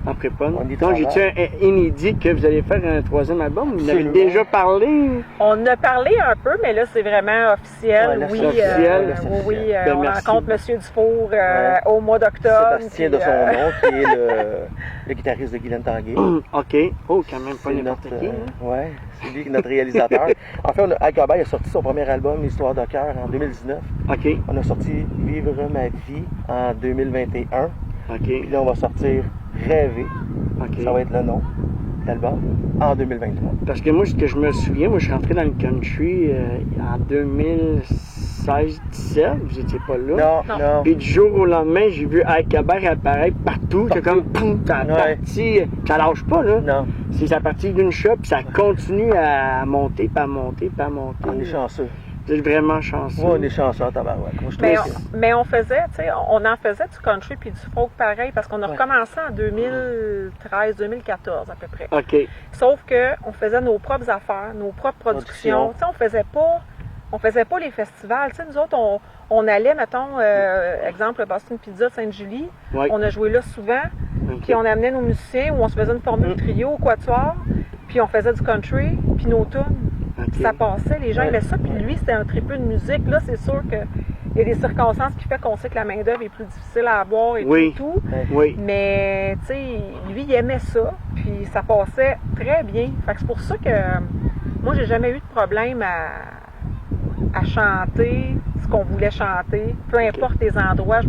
[SPEAKER 2] En prépone.
[SPEAKER 6] On y
[SPEAKER 2] Donc,
[SPEAKER 6] travaille.
[SPEAKER 2] j'ai-tu un inédit que vous allez faire un troisième album? Vous en avez
[SPEAKER 6] Absolument.
[SPEAKER 2] déjà parlé?
[SPEAKER 3] On a parlé un peu, mais là, c'est vraiment officiel.
[SPEAKER 6] Ouais, là,
[SPEAKER 3] oui,
[SPEAKER 6] c'est
[SPEAKER 2] officiel.
[SPEAKER 3] oui,
[SPEAKER 2] Ben,
[SPEAKER 3] on
[SPEAKER 2] merci.
[SPEAKER 3] rencontre M. Dufour
[SPEAKER 6] Ouais.
[SPEAKER 3] au mois d'octobre.
[SPEAKER 6] Sébastien
[SPEAKER 3] puis,
[SPEAKER 6] de son nom, qui est le guitariste de Guylaine Tanguay.
[SPEAKER 2] OK. Oh, quand même pas
[SPEAKER 6] C'est
[SPEAKER 2] n'importe
[SPEAKER 6] notre,
[SPEAKER 2] qui. hein?
[SPEAKER 6] ouais, c'est lui qui est notre réalisateur. En fait, Al Cowboy a sorti son premier album, Histoire de cœur, en 2019.
[SPEAKER 2] OK.
[SPEAKER 6] On a sorti Vivre ma vie en 2021.
[SPEAKER 2] OK.
[SPEAKER 6] Puis là, on va sortir Rêver.
[SPEAKER 2] OK.
[SPEAKER 6] Ça va être le nom de l'album en 2023.
[SPEAKER 2] Parce que moi, ce que je me souviens, je suis rentré dans le country en 2016-17. Vous étiez pas là.
[SPEAKER 6] Non.
[SPEAKER 2] Puis du jour au lendemain, j'ai vu Al Cowboy apparaître partout. C'est comme, poum, ça a
[SPEAKER 6] Ouais.
[SPEAKER 2] parti. Ça lâche pas, là.
[SPEAKER 6] Non.
[SPEAKER 2] C'est ça partie d'une shop, puis ça continue à monter, puis à monter, puis à monter.
[SPEAKER 6] On est chanceux.
[SPEAKER 2] Vous êtes vraiment chanceux.
[SPEAKER 6] Moi, on est chanceux en tabarouette. Moi, je
[SPEAKER 3] Mais
[SPEAKER 6] trouve
[SPEAKER 3] mais on faisait, tu sais, on en faisait du country puis du folk pareil parce qu'on a
[SPEAKER 6] Ouais.
[SPEAKER 3] recommencé en 2013-2014 à peu près.
[SPEAKER 2] OK.
[SPEAKER 3] Sauf que on faisait nos propres affaires, nos propres productions. Tu sais, on faisait pas les festivals. Tu sais, nous autres, on allait, mettons, exemple, Boston Pizza de Sainte-Julie.
[SPEAKER 2] Ouais.
[SPEAKER 3] On a joué là souvent.
[SPEAKER 2] OK.
[SPEAKER 3] Puis on amenait nos musiciens ou on se faisait une formule trio au quatuor. Puis on faisait du country, puis nos tunes.
[SPEAKER 2] OK.
[SPEAKER 3] Ça passait, les gens
[SPEAKER 6] Ouais.
[SPEAKER 3] aimaient ça. Puis lui, c'était un tripeux de musique. Là, c'est sûr que il y a des circonstances qui font qu'on sait que la main-d'œuvre est plus difficile à avoir et
[SPEAKER 2] Oui.
[SPEAKER 3] tout.
[SPEAKER 2] Oui.
[SPEAKER 3] Mais, tu sais, lui, il aimait ça, puis ça passait très bien. Fait que c'est pour ça que moi, j'ai jamais eu de problème à chanter ce qu'on voulait chanter, peu importe les endroits.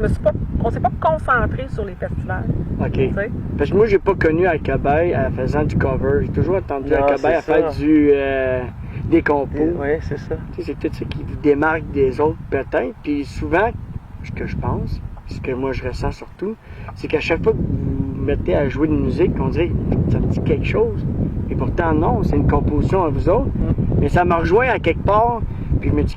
[SPEAKER 3] On s'est pas concentré sur les festivals.
[SPEAKER 2] OK.
[SPEAKER 3] Tu sais.
[SPEAKER 2] Parce que moi, j'ai pas connu Alcabaye en faisant du cover. J'ai toujours attendu
[SPEAKER 6] Non,
[SPEAKER 2] Alcabaye à
[SPEAKER 6] c'est
[SPEAKER 2] faire
[SPEAKER 6] ça.
[SPEAKER 2] des compos.
[SPEAKER 6] Oui, c'est ça.
[SPEAKER 2] Tu sais, c'est tout ce qui vous démarque des autres, peut-être. Puis souvent, ce que je pense, ce que moi je ressens surtout, c'est qu'à chaque fois que vous vous mettez à jouer de musique, on dirait ça me dit quelque chose. Et pourtant, non, c'est une composition à vous autres. Mais ça me rejoint à quelque part. Puis je me dis,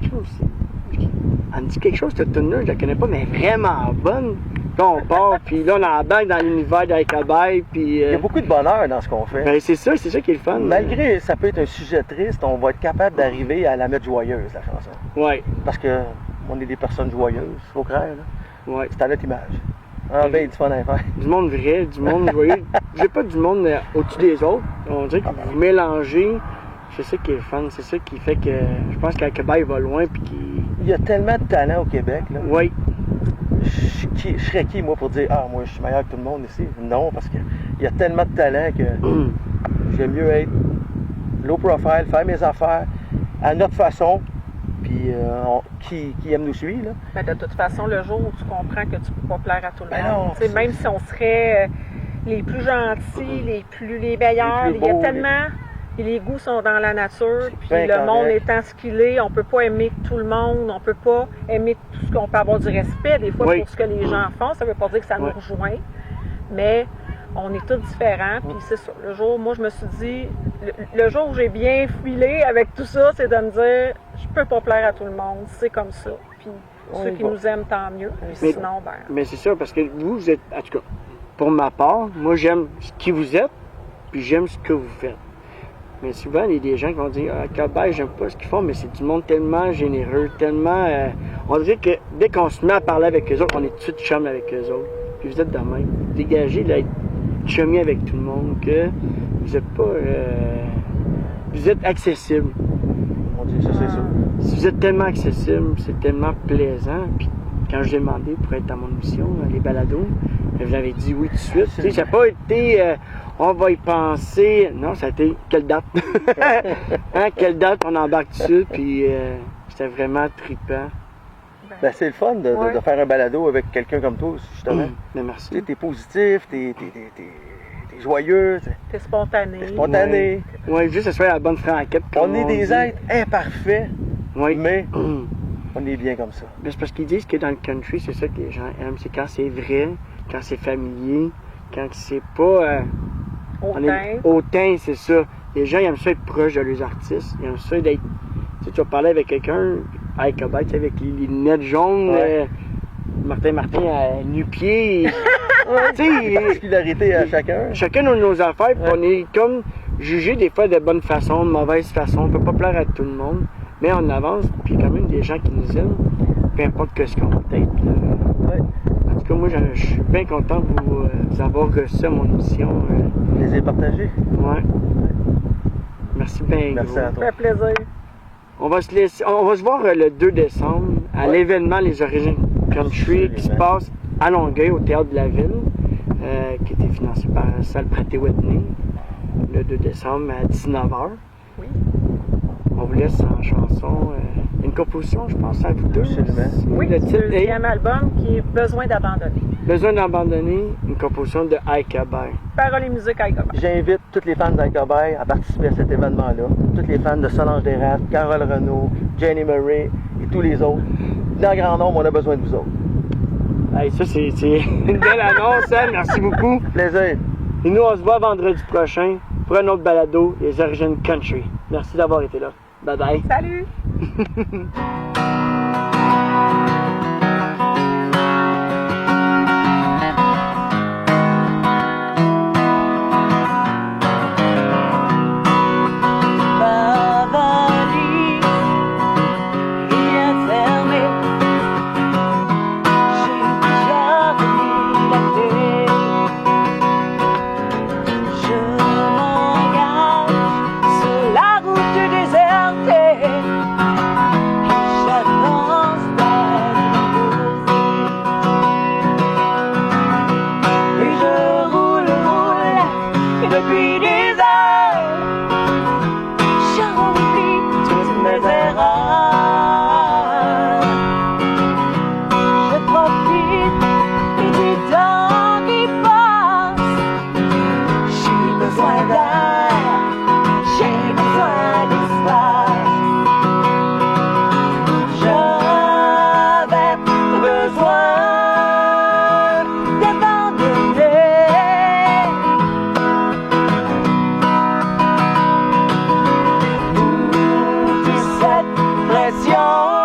[SPEAKER 2] elle me dit quelque chose, cette tune-là, je la connais pas, mais vraiment bonne. Puis on part, puis là, on embarque dans l'univers d'Alcabaye, puis...
[SPEAKER 6] Il y a beaucoup de bonheur dans ce qu'on fait.
[SPEAKER 2] Ben, c'est ça qui est le fun.
[SPEAKER 6] Malgré ça peut être un sujet triste, on va être capable d'arriver à la mettre joyeuse, la chanson.
[SPEAKER 2] Ouais,
[SPEAKER 6] Parce que on est des personnes joyeuses, faut croire, là.
[SPEAKER 2] ouais.
[SPEAKER 6] C'est à notre image. Ah ben, du fun à faire.
[SPEAKER 2] Du monde vrai, du monde joyeux. J'ai pas du monde au-dessus des autres. On dirait que vous mélangez. C'est ça qui est fun. C'est ça qui fait que je pense qu'Alcabaye va loin, puis qu'il...
[SPEAKER 6] Il y a tellement de talent au Québec, là.
[SPEAKER 2] Oui.
[SPEAKER 6] Je serais qui, moi, pour dire « Ah, moi, je suis meilleur que tout le monde ici? » Non, parce qu'il y a tellement de talent que j'aime mieux être low profile, faire mes affaires à notre façon, puis qui aime nous suivre, là.
[SPEAKER 3] Mais de toute façon, le jour où tu comprends que tu peux pas plaire à tout le
[SPEAKER 6] Ben
[SPEAKER 3] monde,
[SPEAKER 6] non,
[SPEAKER 3] tu sais, même si on serait les plus gentils, les meilleurs,
[SPEAKER 6] Les plus
[SPEAKER 3] il y a
[SPEAKER 6] beaux,
[SPEAKER 3] tellement... Les goûts sont dans la nature, puis
[SPEAKER 6] bien
[SPEAKER 3] le monde
[SPEAKER 6] correct.
[SPEAKER 3] étant ce qu'il est, on peut pas aimer tout le monde, on peut pas aimer tout ce qu'on peut avoir du respect des fois
[SPEAKER 2] Oui.
[SPEAKER 3] pour ce que les gens font. Ça veut pas dire que ça nous
[SPEAKER 2] Ouais.
[SPEAKER 3] rejoint, mais on est tous différents. Puis c'est ça. Le jour, moi je me suis dit, le jour où j'ai bien filé avec tout ça, c'est de me dire, je peux pas plaire à tout le monde, c'est comme ça. Puis ceux qui nous aiment, tant mieux. Puis
[SPEAKER 2] Mais-
[SPEAKER 3] sinon, ben.
[SPEAKER 2] Mais c'est ça, parce que vous êtes... En tout cas, pour ma part, moi, j'aime ce qui vous êtes, puis j'aime ce que vous faites. Mais souvent, il y a des gens qui vont dire « Ah, Alcabaye, j'aime pas ce qu'ils font », mais c'est du monde tellement généreux, tellement... on dirait que dès qu'on se met à parler avec eux autres, on est tout de suite chum avec eux autres. Puis vous êtes de même. Dégagez d'être chummy avec tout le monde, que vous êtes pas... vous êtes accessible.
[SPEAKER 6] Mon Dieu, ça, c'est sûr.
[SPEAKER 2] Si vous êtes tellement accessible, c'est tellement plaisant. Puis quand j'ai demandé pour être dans mon émission, les balados, vous avez dit oui tout de suite. Tu sais, ça n'a pas été on va y penser. Non, ça a été quelle date? Hein, quelle date on embarque dessus? Puis c'était vraiment trippant.
[SPEAKER 6] Ben, c'est le fun de faire un balado avec quelqu'un comme toi, justement.
[SPEAKER 2] Mais
[SPEAKER 6] Tu
[SPEAKER 2] merci.
[SPEAKER 6] sais, t'es positif, t'es joyeux,
[SPEAKER 3] T'es spontané.
[SPEAKER 6] t'es spontané.
[SPEAKER 2] Oui, juste que ce soit la bonne franquette.
[SPEAKER 6] On
[SPEAKER 2] comme
[SPEAKER 6] est des
[SPEAKER 2] dit.
[SPEAKER 6] êtres imparfaits,
[SPEAKER 2] Oui.
[SPEAKER 6] mais on est bien comme ça.
[SPEAKER 2] Mais c'est parce qu'ils disent que dans le country, c'est ça que les gens aiment. C'est quand c'est vrai, quand c'est familier, quand c'est pas... hautain, c'est ça. Les gens ils aiment ça être proches de leurs artistes. Ils aiment ça d'être... Tu sais, tu vas parler avec quelqu'un, Alcabaye, tu sais, avec les lunettes jaunes,
[SPEAKER 6] Ouais.
[SPEAKER 2] Martin à nu-pied. Tu sais,
[SPEAKER 6] Particularité à chacun.
[SPEAKER 2] chacun a nos affaires, puis on est comme jugé des fois de bonne façon, de mauvaise façon. On peut pas plaire à tout le monde, mais on avance, puis il y a quand même des gens qui nous aiment, peu importe ce qu'on peut être.
[SPEAKER 6] Ouais.
[SPEAKER 2] En tout cas, moi, je suis bien content de vous avoir reçu à mon émission.
[SPEAKER 6] Je les ai partagés.
[SPEAKER 2] Ouais. Merci bien
[SPEAKER 6] Merci
[SPEAKER 2] gros.
[SPEAKER 6] à
[SPEAKER 3] Ça
[SPEAKER 6] toi.
[SPEAKER 3] fait plaisir.
[SPEAKER 2] On va se voir le 2 décembre à
[SPEAKER 6] Ouais.
[SPEAKER 2] l'événement Les Origines Country qui se
[SPEAKER 6] Absolument.
[SPEAKER 2] passe à Longueuil, au Théâtre de la Ville, qui était financé par Salle Pratt-Whitney, le 2 décembre à 19h.
[SPEAKER 3] Oui.
[SPEAKER 2] On vous laisse en chanson, une composition, je pense, à vous deux.
[SPEAKER 6] Absolument.
[SPEAKER 3] Oui,
[SPEAKER 2] Le
[SPEAKER 3] le
[SPEAKER 2] titre est
[SPEAKER 3] deuxième album qui est Besoin d'abandonner.
[SPEAKER 2] Besoin d'abandonner, une composition de Alcabaye.
[SPEAKER 3] Paroles et musique à Alcabaye.
[SPEAKER 6] J'invite tous les fans d'Alcabaye à participer à cet événement-là. Tous les fans de Solange Desrats, Carole Renaud, Jenny Murray et tous les autres. Dans grand nombre, on a besoin de vous autres.
[SPEAKER 2] Hey, ça, c'est une belle annonce, hein? Merci beaucoup.
[SPEAKER 6] Plaisir.
[SPEAKER 2] Et nous, on se voit vendredi prochain pour un autre balado, Les Origines Country. Merci d'avoir été là. Bye bye.
[SPEAKER 3] Salut!
[SPEAKER 10] Ma valise est fermée. J'ai déjà remis la clé. Je m'engage sur la route désertée. J'avance vers pression.